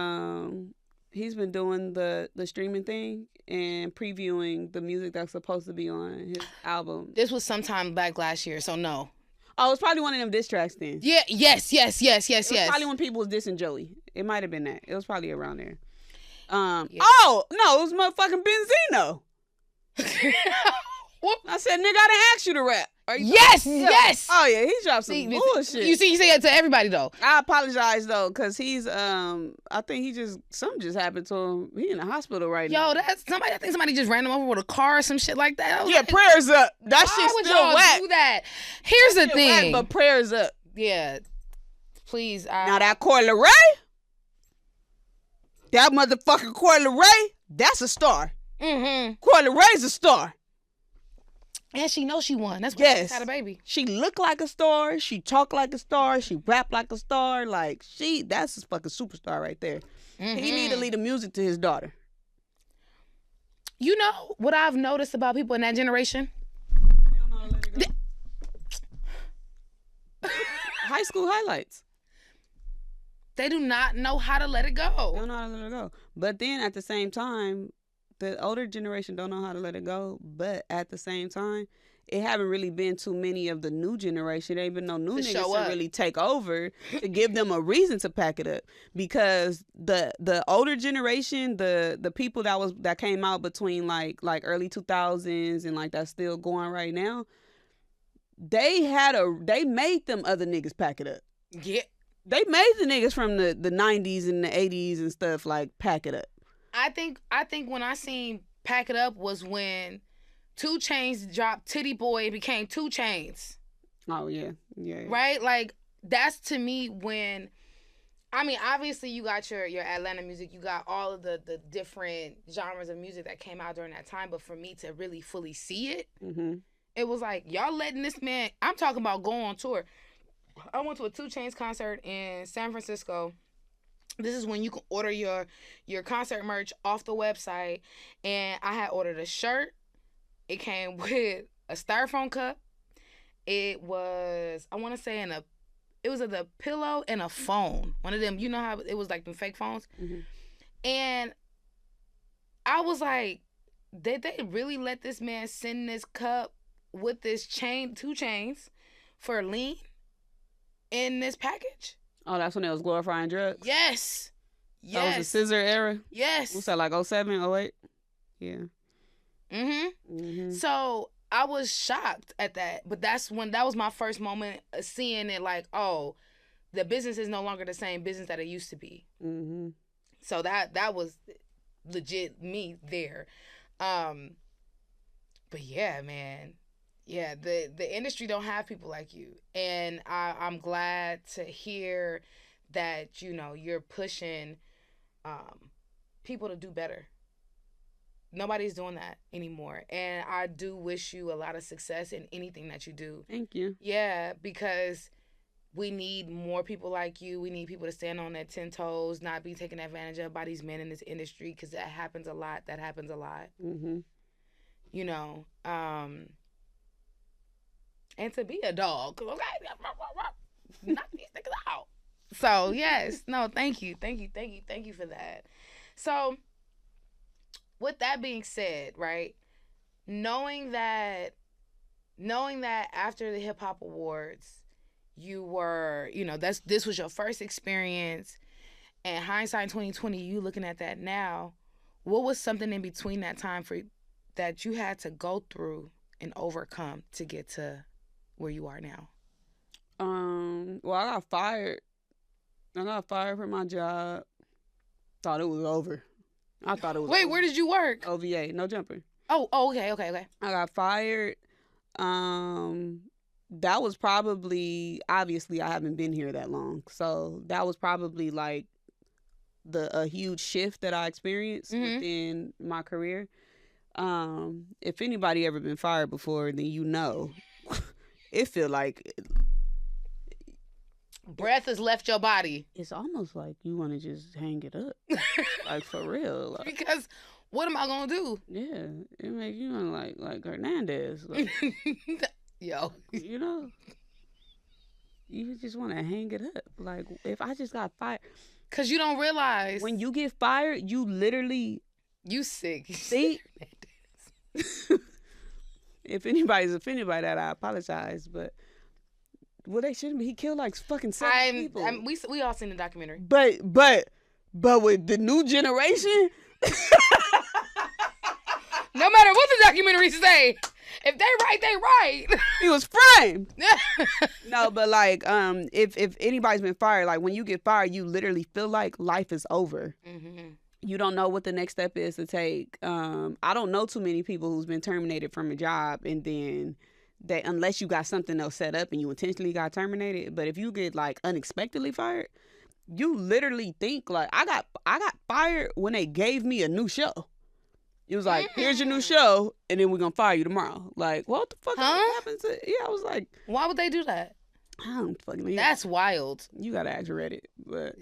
he's been doing the streaming thing and previewing the music that's supposed to be on his album. This was sometime back last year, so no. Oh, it's probably one of them diss tracks then. Yeah, yes. It was probably when people was dissing Joey. It might have been that. It was probably around there. Yeah. Oh, no, it was motherfucking Benzino. I said, nigga, I didn't ask you to rap. Yes. Oh, yeah, he dropped some bullshit. You say it to everybody, though. I apologize, though, because he's, I think something just happened to him. He in the hospital right now. Yo, I think somebody just ran him over with a car or some shit like that. Yeah, like, prayers up. That shit's still whack. Do that? Here's the thing. Whack, but prayers up. Yeah. Please. Now that Coi Leray, that motherfucking Coi Leray, that's a star. Mm-hmm. Coi Leray's a star. And she knows she won. That's why she had a baby. She look like a star. She talk like a star. She rap like a star. Like, that's a fucking superstar right there. Mm-hmm. He need to lead the music to his daughter. You know what I've noticed about people in that generation? They don't know how to let it go. High school highlights. They do not know how to let it go. They don't know how to let it go. But then at the same time, the older generation don't know how to let it go. But at the same time, it haven't really been too many of the new generation. There ain't been no new niggas to really take over to give them a reason to pack it up. Because the older generation, the people that came out between like early 2000s and like that's still going right now, they made them other niggas pack it up. Yeah. They made the niggas from the 90s and the 80s and stuff like pack it up. I think when I seen pack it up was when 2 Chainz dropped Titty Boy and became 2 Chainz. Oh yeah. Right? Like that's to me when, I mean, obviously you got your Atlanta music, you got all of the different genres of music that came out during that time, but for me to really fully see it, it was like y'all letting this man. I'm talking about go on tour. I went to a 2 Chainz concert in San Francisco. This is when you can order your concert merch off the website. And I had ordered a shirt. It came with a styrofoam cup. It was, I want to say it was a pillow and a phone. One of them, you know how it was like them fake phones? And I was like, did they really let this man send this cup with this 2 Chainz for lean? In this package. Oh, that's when it was glorifying drugs? Yes. That was the scissor era? Yes. What's that, like 07, 08? Yeah. So I was shocked at that. But that was my first moment of seeing it like, oh, the business is no longer the same business that it used to be. So that was legit me there. But yeah, man. Yeah, the industry don't have people like you. And I'm glad to hear that, you know, you're pushing people to do better. Nobody's doing that anymore. And I do wish you a lot of success in anything that you do. Thank you. Yeah, because we need more people like you. We need people to stand on their 10 toes, not be taken advantage of by these men in this industry, because that happens a lot. You know, and to be a dog, okay, knock these niggas out. So yes, no, thank you for that. So, with that being said, right, knowing that after the Hip Hop Awards, you were, you know, this was your first experience, and hindsight 2020, you looking at that now, what was something in between that time that you had to go through and overcome to get to where you are now? Well, I got fired. From my job. Thought it was over. I thought it was Wait, over. Where did you work? OVA, no jumper. Oh, okay. I got fired. That was probably, obviously I haven't been here that long. So that was probably like a huge shift that I experienced within my career. If anybody ever been fired before, then you know. It feel like breath has left your body. It's almost like you want to just hang it up, like for real. Like, because what am I gonna do? Yeah, it makes you want like Hernandez. Like, yo, you know, you just want to hang it up. Like if I just got fired, cause you don't realize when you get fired, you literally sick. See. If anybody's offended by that, I apologize. But they shouldn't be. He killed like fucking 7 people. We all seen the documentary. But with the new generation, no matter what the documentary say, if they right, they right. He was framed. No, but like if anybody's been fired, like when you get fired, you literally feel like life is over. You don't know what the next step is to take. I don't know too many people who's been terminated from a job and then unless you got something else set up and you intentionally got terminated. But if you get like unexpectedly fired, you literally think like I got fired when they gave me a new show. It was like, here's your new show, and then we're gonna fire you tomorrow. Like, what the fuck happened to? Yeah, I was like, why would they do that? I don't fucking know. That's wild. You gotta ask Reddit, but.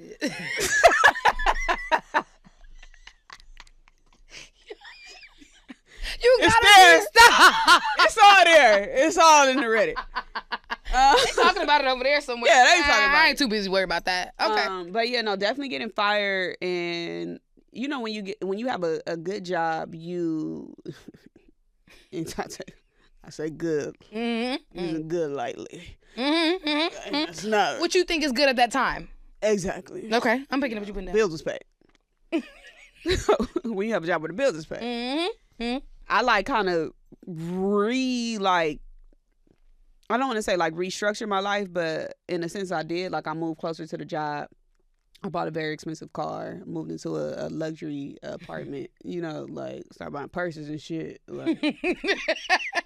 You gotta stop. It's all there. It's all in the Reddit. They talking about it over there somewhere. Yeah, they talking about it. I ain't too busy worried about that. Okay. But yeah, no, definitely getting fired. And you know, when you have a good job, you I say good. Mm-hmm. Using good lightly. Mm-hmm. Mm-hmm. That's not what you think is good at that time. Exactly. Okay, I'm picking up what you putting down. Bills was paid. When you have a job where the bills is paid. Mm-hmm. Mm-hmm. I like kind of I don't want to say like restructure my life, but in a sense I did. Like I moved closer to the job. I bought a very expensive car, moved into a luxury apartment, you know, like start buying purses and shit. Like,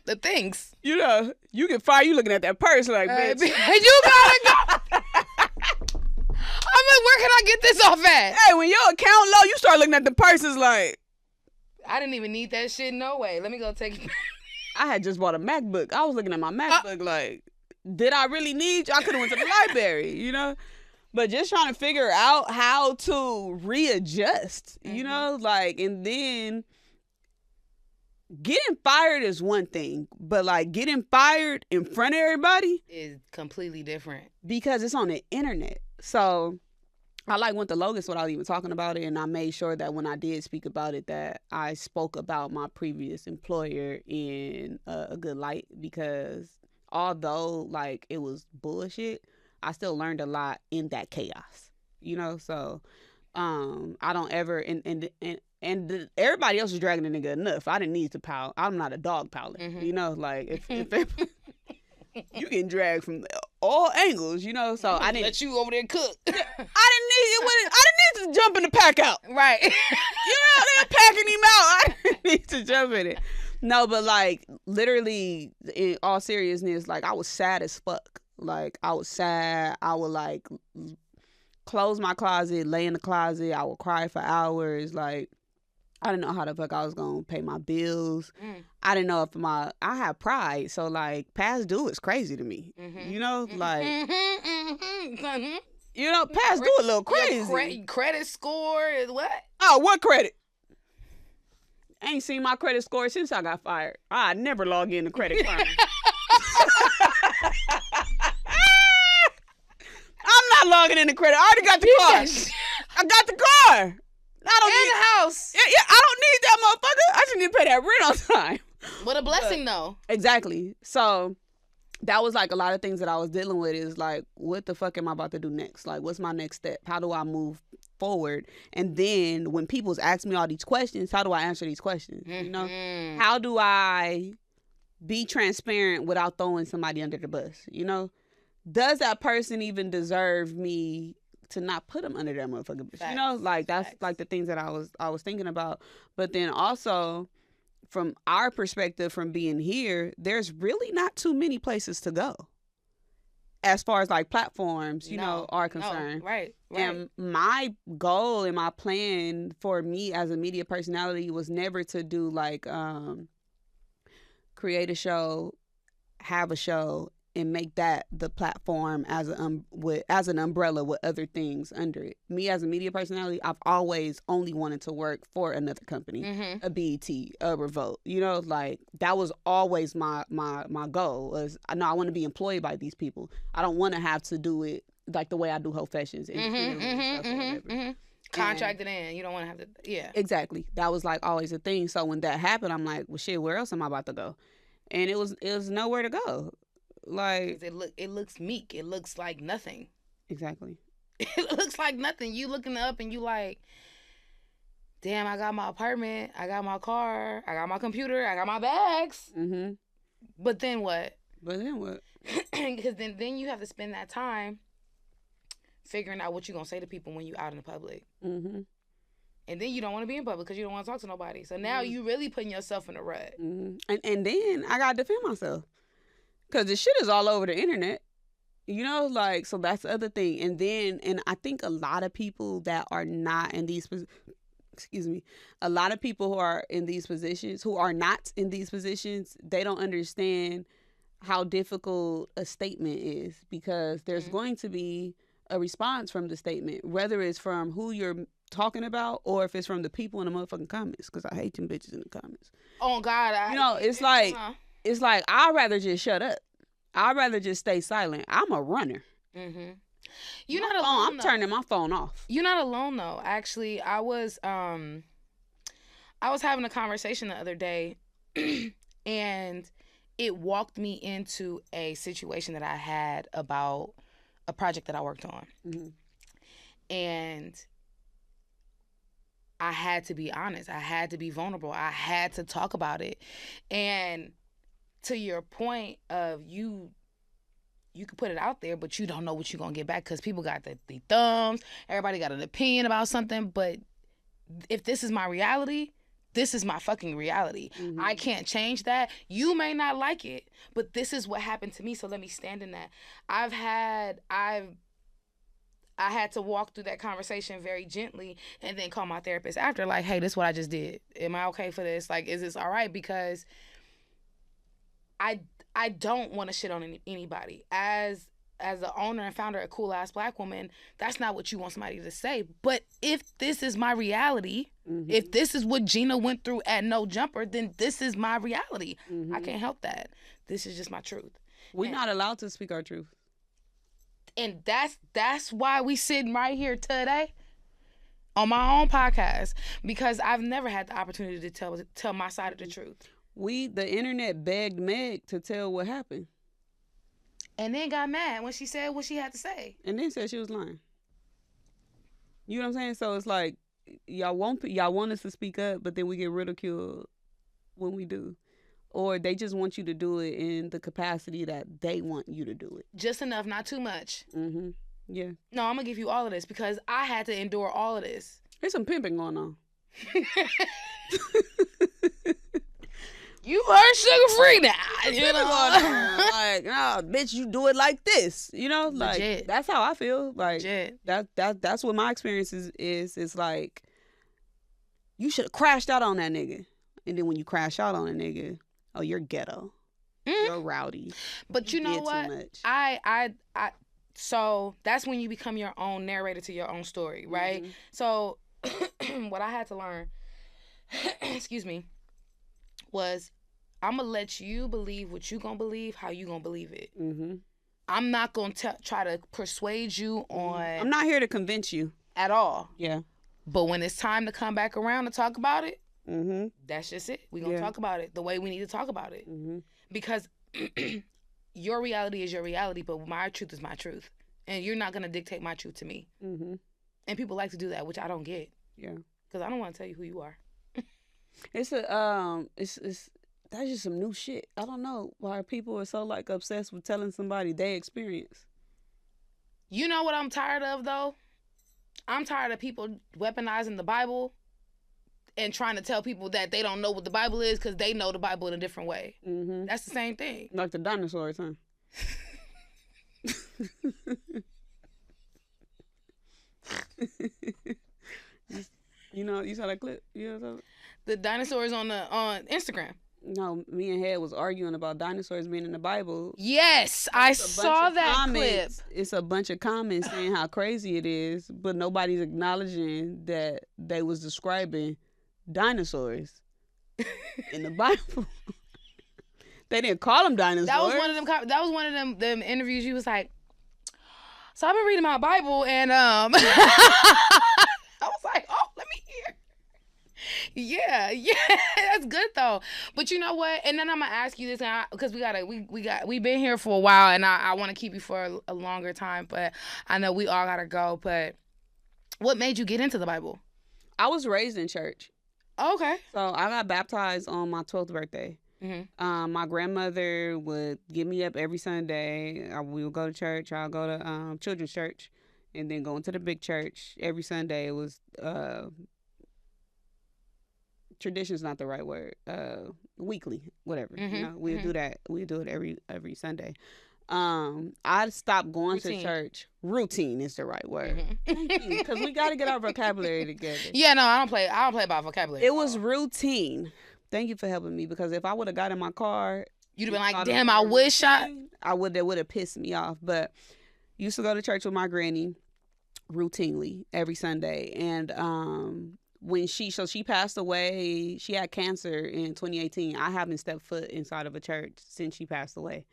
the things. You know, you get fired, you looking at that purse like, bitch. You gotta go. I'm like, where can I get this off at? Hey, when your account low, you start looking at the purses like, I didn't even need that shit, no way. Let me go take it. I had just bought a MacBook. I was looking at my MacBook like, did I really need you? I could have went to the library, you know? But just trying to figure out how to readjust, you know? Like, and then getting fired is one thing, but like getting fired in front of everybody is completely different. Because it's on the internet. So I like went the longest without even talking about it, and I made sure that when I did speak about it that I spoke about my previous employer in a good light, because although like it was bullshit, I still learned a lot in that chaos, you know? So I don't ever and everybody else was dragging the nigga enough. I didn't need to pile. I'm not a dog piler, you know? Like if you getting dragged from all angles, you know. So I didn't let you over there cook. I didn't need to jump in the pack out. Right. You know, they're packing him out. I didn't need to jump in it. No, but like literally, in all seriousness, like I was sad as fuck. Like I was sad. I would like close my closet, lay in the closet. I would cry for hours. Like I didn't know how the fuck I was gonna pay my bills. I didn't know if I had pride, so like past due is crazy to me. You know, like you know, past due a little crazy. Credit score is what? Oh, what credit? I ain't seen my credit score since I got fired. I never log in to Credit Karma. I'm not logging in to credit. I already got the car. I got the car. The house. Yeah, I don't need that motherfucker. I just need to pay that rent on time. What a blessing, though. Exactly. So that was like a lot of things that I was dealing with is like, what the fuck am I about to do next? Like, what's my next step? How do I move forward? And then when people's ask me all these questions, how do I answer these questions? You know, how do I be transparent without throwing somebody under the bus? You know, does that person even deserve me to not put them under that motherfucker? Facts. You know, like that's like the things that I was thinking about. But then also from our perspective, from being here, there's really not too many places to go as far as like platforms, you know, are concerned. Right. And my goal and my plan for me as a media personality was never to do like create a show, have a show, and make that the platform as an umbrella with other things under it. Me as a media personality, I've always only wanted to work for another company, a BET, a Revolt. You know, like that was always my goal. Was I want to be employed by these people. I don't want to have to do it like the way I do Whole Fashions and contracted in. You don't want to have to. Yeah, exactly. That was like always a thing. So when that happened, I'm like, well, shit, where else am I about to go? And it was nowhere to go. Like it looks meek. It looks like nothing. Exactly. It looks like nothing. You looking up and you like, damn, I got my apartment, I got my car, I got my computer, I got my bags. But then what? Because then you have to spend that time figuring out what you're gonna say to people when you out in the public. And then you don't want to be in public because you don't want to talk to nobody. So now you really putting yourself in a rut. And then I gotta defend myself. Because the shit is all over the internet, you know, like, so that's the other thing. And I think a lot of people that are not in these, a lot of people who are in these positions, who are not in these positions, they don't understand how difficult a statement is, because there's going to be a response from the statement, whether it's from who you're talking about or if it's from the people in the motherfucking comments, because I hate them bitches in the comments. Oh, God. It's like, I'd rather just shut up. I'd rather just stay silent. I'm a runner. Mm-hmm. You're not alone. I'm turning my phone off. You're not alone though. Actually, I was having a conversation the other day, and it walked me into a situation that I had about a project that I worked on. Mm-hmm. And I had to be honest. I had to be vulnerable. I had to talk about it. And to your point of you can put it out there, but you don't know what you're going to get back because people got the thumbs. Everybody got an opinion about something. But if this is my reality, this is my fucking reality. Mm-hmm. I can't change that. You may not like it, but this is what happened to me, so let me stand in that. I had to walk through that conversation very gently and then call my therapist after, like, hey, this is what I just did. Am I okay for this? Like, is this all right? Because I don't want to shit on anybody. As the owner and founder of Cool Ass Black Woman, that's not what you want somebody to say. But if this is my reality, mm-hmm. if this is what Gina went through at No Jumper, then this is my reality. Mm-hmm. I can't help that. This is just my truth. We're not allowed to speak our truth. And that's why we sitting right here today on my own podcast, because I've never had the opportunity to tell my side of the truth. The internet begged Meg to tell what happened. And then got mad when she said what she had to say. And then said she was lying. You know what I'm saying? So it's like, y'all want us to speak up, but then we get ridiculed when we do. Or they just want you to do it in the capacity that they want you to do it. Just enough, not too much. Mm-hmm. Yeah. No, I'm going to give you all of this because I had to endure all of this. There's some pimping going on. You are sugar-free now. You know? Like, no, bitch, you do it like this. You know? Like, legit. That's how I feel. Like, legit. That's what my experience is. It's like, you should have crashed out on that nigga. And then when you crash out on a nigga, oh, you're ghetto. Mm-hmm. You're rowdy. But you know what? So that's when you become your own narrator to your own story, right? Mm-hmm. So what I had to learn, excuse me, was I'm going to let you believe what you going to believe, how you going to believe it. Mm-hmm. I'm not going to try to persuade you on... I'm not here to convince you. At all. Yeah. But when it's time to come back around and talk about it, mm-hmm. that's just it. We're going to talk about it the way we need to talk about it. Mm-hmm. Because your reality is your reality, but my truth is my truth. And you're not going to dictate my truth to me. Mm-hmm. And people like to do that, which I don't get. Yeah. Because I don't want to tell you who you are. It's that's just some new shit. I don't know why people are so like obsessed with telling somebody their experience. You know what I'm tired of though? I'm tired of people weaponizing the Bible and trying to tell people that they don't know what the Bible is because they know the Bible in a different way. Mm-hmm. That's the same thing. Like the dinosaurs, huh? You saw that clip? The dinosaurs on Instagram. No, me and Head was arguing about dinosaurs being in the Bible. Yes, I saw that clip. It's a bunch of comments saying how crazy it is, but nobody's acknowledging that they was describing dinosaurs in the Bible. They didn't call them dinosaurs. That was one of them interviews. You was like, so I've been reading my Bible and I was like, oh, let me hear. Yeah, that's good though. But you know what? And then I'm gonna ask you this because we've been here for a while, and I want to keep you for a longer time. But I know we all gotta go. But what made you get into the Bible? I was raised in church. Okay. So I got baptized on my 12th birthday. Mm-hmm. My grandmother would get me up every Sunday. We would go to church. I'll go to children's church, and then go into the big church every Sunday. It was tradition's not the right word. Weekly, whatever. Mm-hmm. You know, we'll do that. We do it every Sunday. I stopped going to church. Routine is the right word. Mm-hmm. Thank you, because we got to get our vocabulary together. Yeah, no, I don't play about vocabulary. It was routine. Thank you for helping me, because if I would have got in my car, you'd have been like, "Damn, I wish I." That would have pissed me off. But used to go to church with my granny routinely every Sunday, and when she passed away, she had cancer in 2018. I haven't stepped foot inside of a church since she passed away.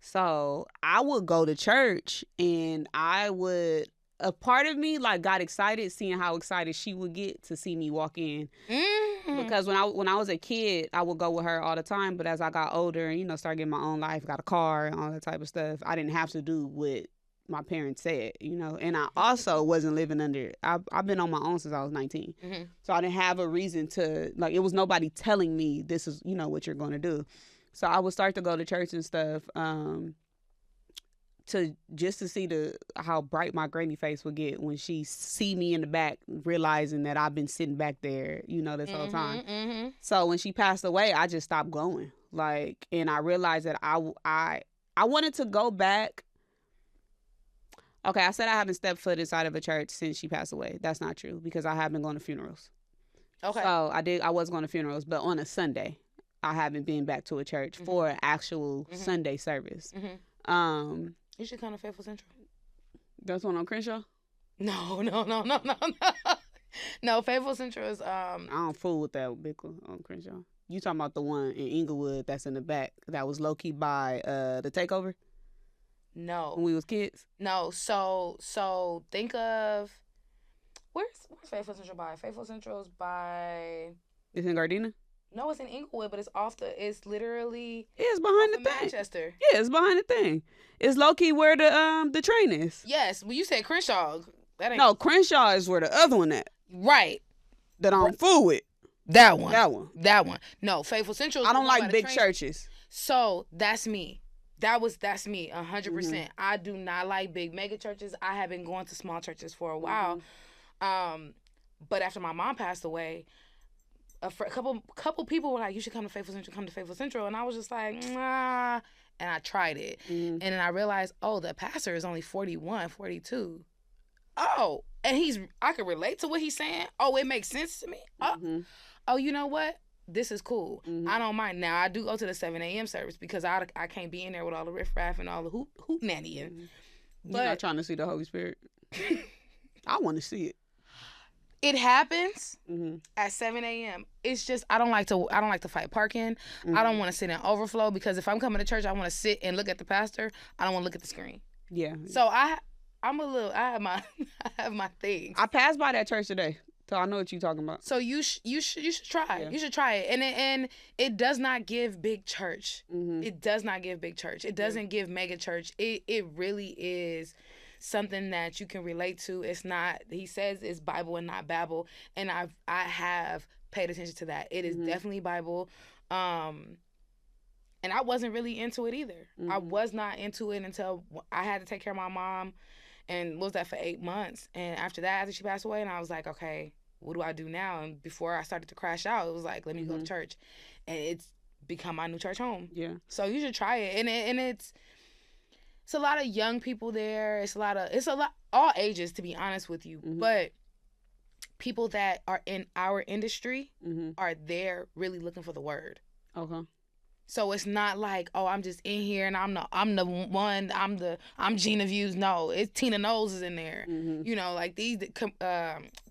So I would go to church, and a part of me like got excited seeing how excited she would get to see me walk in. Because when I was a kid, I would go with her all the time. But as I got older and, started getting my own life, got a car and all that type of stuff, I didn't have to do what my parents said, And I also wasn't living under, I've been on my own since I was 19. So I didn't have a reason to, like, it was nobody telling me this is, what you're going to do. So I would start to go to church and stuff, to see how bright my granny face would get when she see me in the back, realizing that I've been sitting back there, this whole time. So when she passed away, I just stopped going. Like, and I realized that I wanted to go back. Okay, I said I haven't stepped foot inside of a church since she passed away. That's not true, because I have been going to funerals. Okay. So I was going to funerals, but on a Sunday, I haven't been back to a church for an actual Sunday service. You should come to Faithful Central. That's one on Crenshaw? No. No, Faithful Central is I don't fool with that big one on Crenshaw. You talking about the one in Inglewood that's in the back that was low key by the Takeover? No. When we was kids? No. So think of where's Faithful Central by? Faithful Central's by. It's in Gardena? No, it's in Inglewood, but it's literally. Yeah, it's behind the thing. Manchester. Yeah, it's behind the thing. It's low key where the train is. Yes, well, you said Crenshaw. That ain't. No, Crenshaw is where the other one at. Right. That I don't fool with. That one. That one. No, Faithful Central. I don't like big churches. So that's me. That's me, 100%. I do not like big mega churches. I have been going to small churches for a while. But after my mom passed away, a couple people were like, you should come to Faithful Central. And I was just like, nah. And I tried it. And then I realized, the pastor is only 41, 42. Oh, and I could relate to what he's saying. Oh, it makes sense to me. Oh, you know what? This is cool. I don't mind. Now, I do go to the 7 a.m. service because I can't be in there with all the riffraff and all the hoot nanny. You're not trying to see the Holy Spirit? I want to see it. It happens at 7 a.m. It's just I don't like to fight parking. I don't want to sit in overflow because if I'm coming to church, I want to sit and look at the pastor. I don't want to look at the screen. Yeah. So I have my things. I passed by that church today, so I know what you're talking about. So you should try. Yeah. You should try it, and it does not give big church. It does not give big church. It doesn't give mega church. It really is something that you can relate to. It's not. He says it's Bible and not Babble, and I have paid attention to that. It is definitely Bible. And I wasn't really into it either. I was not into it until I had to take care of my mom, and was that for 8 months. And after she passed away, and I was like, okay, what do I do now? And before I started to crash out, it was like, let me go to church, and it's become my new church home. Yeah. So you should try it, and it's a lot of young people there. It's a lot all ages, to be honest with you, but people that are in our industry are there really looking for the word. Okay. So it's not like, I'm just in here and I'm the one, I'm Gina Views. No, it's Tina Knowles is in there. Like these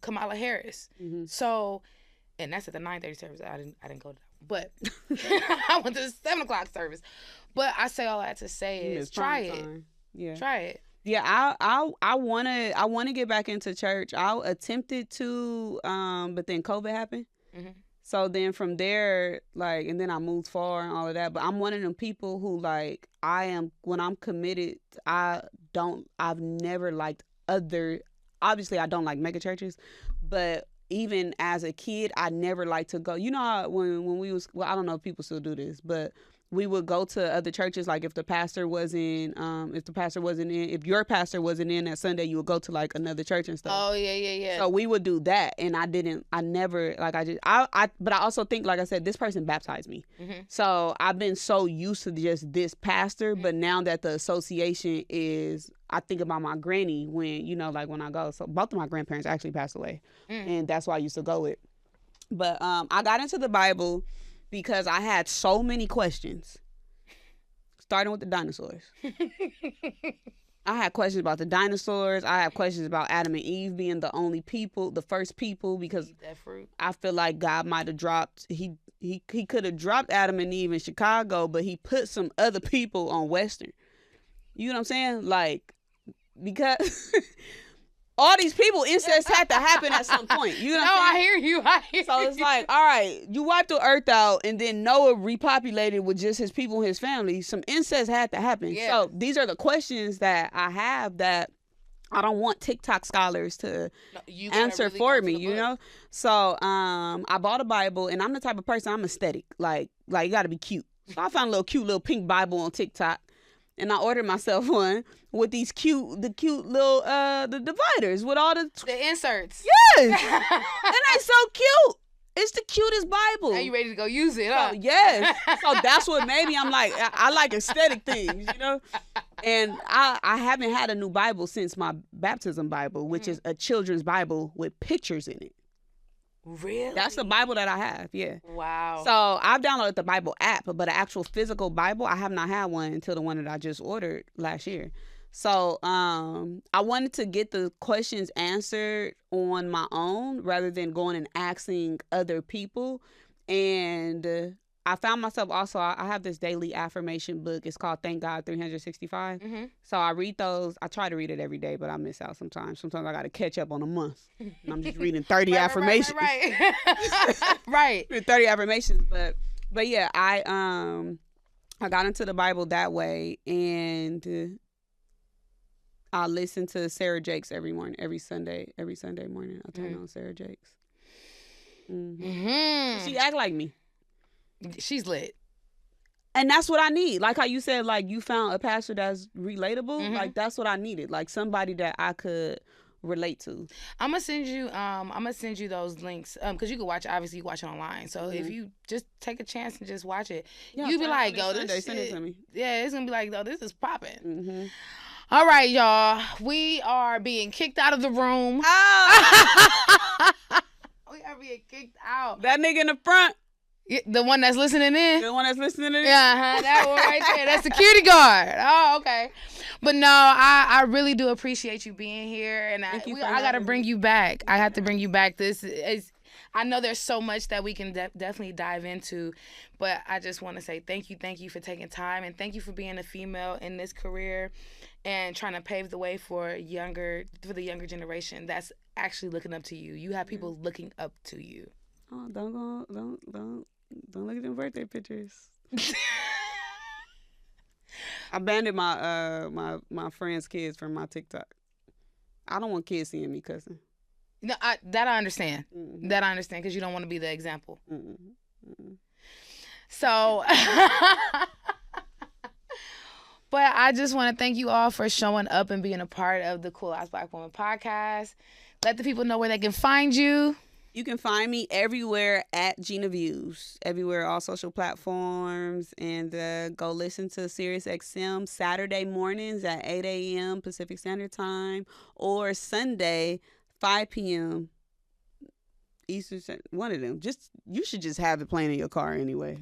Kamala Harris. So, and that's at the 9:30 service. I didn't go to that, but I went to the 7 o'clock service. But I say all that to say is try it. Yeah. Try it. Yeah, I wanna get back into church. I attempted to, but then COVID happened. So then from there, like, and then I moved far and all of that. But I'm one of them people who, like, when I'm committed, I've never liked obviously I don't like mega churches, but even as a kid, I never liked to go. You know how when we was, I don't know if people still do this, but we would go to other churches. Like if your pastor wasn't in that Sunday, you would go to like another church and stuff. Oh yeah. So we would do that, and but I also think, like I said, this person baptized me. So I've been so used to just this pastor, but now that the association is, I think about my granny when, like when I go. So both of my grandparents actually passed away, and that's why I used to go with. But I got into the Bible because I had so many questions, starting with the dinosaurs. I had questions about the dinosaurs. I have questions about Adam and Eve being the first people, because I feel like God might have dropped, he could have dropped Adam and Eve in Chicago, but he put some other people on Western. You know what I'm saying? Like, because all these people, incest had to happen at some point. You know what I'm saying? I hear you. So it's like, all right, you wiped the earth out, and then Noah repopulated with just his people and his family. Some incest had to happen. Yeah. So these are the questions that I have that I don't want TikTok scholars to answer really for me, you know? So I bought a Bible, and I'm the type of person, I'm aesthetic. Like you got to be cute. So I found a little pink Bible on TikTok, and I ordered myself one with the cute little the dividers with all the inserts. Yes, and they so cute. It's the cutest Bible. Now you ready to go use it, huh? So, yes. So that's what made me. I'm like, I like aesthetic things, you know. And I haven't had a new Bible since my baptism Bible, which is a children's Bible with pictures in it. Really? That's the Bible that I have, yeah. Wow. So I've downloaded the Bible app, but an actual physical Bible, I have not had one until the one that I just ordered last year. So I wanted to get the questions answered on my own rather than going and asking other people. And I found myself also, I have this daily affirmation book. It's called Thank God 365. Mm-hmm. So I read those. I try to read it every day, but I miss out sometimes. Sometimes I got to catch up on a month. And I'm just reading 30 affirmations. Right. 30 affirmations. But yeah, I got into the Bible that way, and I listen to Sarah Jakes every morning, every Sunday morning. I turn on Sarah Jakes. Mm-hmm. Mm-hmm. She act like me. She's lit. And that's what I need. Like how you said, like you found a pastor that's relatable. Mm-hmm. Like that's what I needed. Like somebody that I could relate to. I'm gonna send you those links because you can watch. Obviously, you watch it online. So if you just take a chance and just watch it, you be like, "Yo, this shit." Send it to me. Yeah, it's gonna be like, "Yo, this is popping." Mm-hmm. All right, y'all. We are being kicked out of the room. Oh. We are being kicked out. That nigga in the front. The one that's listening in? The one that's listening in? Yeah, that one right there. That's security guard. Oh, okay. But no, I really do appreciate you being here. And I got to bring you back. I have to bring you back. I know there's so much that we can definitely dive into. But I just want to say thank you for taking time. And thank you for being a female in this career and trying to pave the way for the younger generation that's actually looking up to you. You have people looking up to you. Oh, don't look at them birthday pictures. I banned my friends' kids from my TikTok. I don't want kids seeing me cussing. No, I understand. Mm-hmm. That I understand because you don't want to be the example. Mm-hmm. Mm-hmm. So, but I just want to thank you all for showing up and being a part of the Cool Ass Black Woman podcast. Let the people know where they can find you. You can find me everywhere at Gina Views, everywhere, all social platforms, and go listen to SiriusXM Saturday mornings at 8 a.m. Pacific Standard Time, or Sunday 5 p.m. Eastern Standard. One of them. You should just have it playing in your car anyway.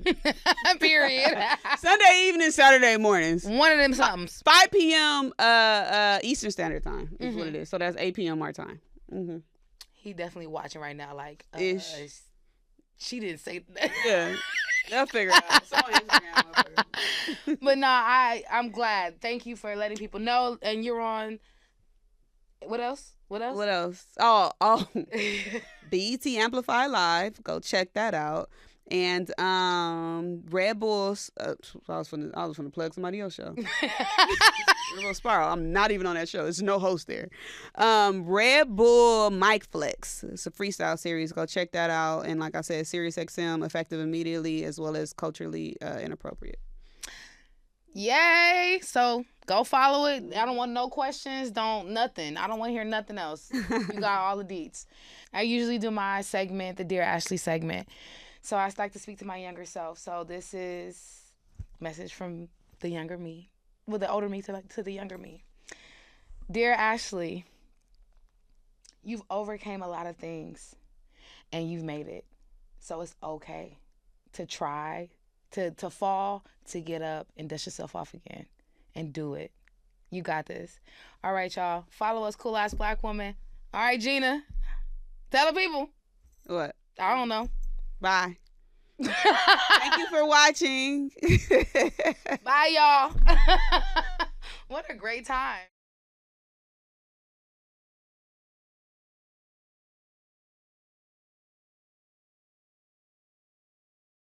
Period. Sunday evening, Saturday mornings. One of them somethings. 5 p.m. Eastern Standard Time is what it is. So that's 8 p.m. our time. Mm-hmm. He definitely watching right now, like, she didn't say that. Yeah, they'll figure it out. It's on Instagram. But no, I'm glad. Thank you for letting people know. And you're on, what else? Oh, BET Amplify Live. Go check that out. And Red Bulls. I was gonna plug somebody else's show. Red Bull Spiral. I'm not even on that show. There's no host there. Red Bull Mic Flex. It's a freestyle series. Go check that out. And like I said, SiriusXM, effective immediately, as well as culturally inappropriate. Yay! So go follow it. I don't want no questions. Nothing. I don't want to hear nothing else. You got all the deets. I usually do my segment, the Dear Ashley segment. So I like to speak to my younger self. So this is a message from the younger me, the older me to the younger me. Dear Ashley, you've overcame a lot of things and you've made it. So it's okay to try, to fall, to get up and dust yourself off again and do it. You got this. All right, y'all. Follow us, Cool Ass Black Woman. All right, Gina. Tell the people. What? I don't know. Bye. Thank you for watching. Bye, y'all. What a great time.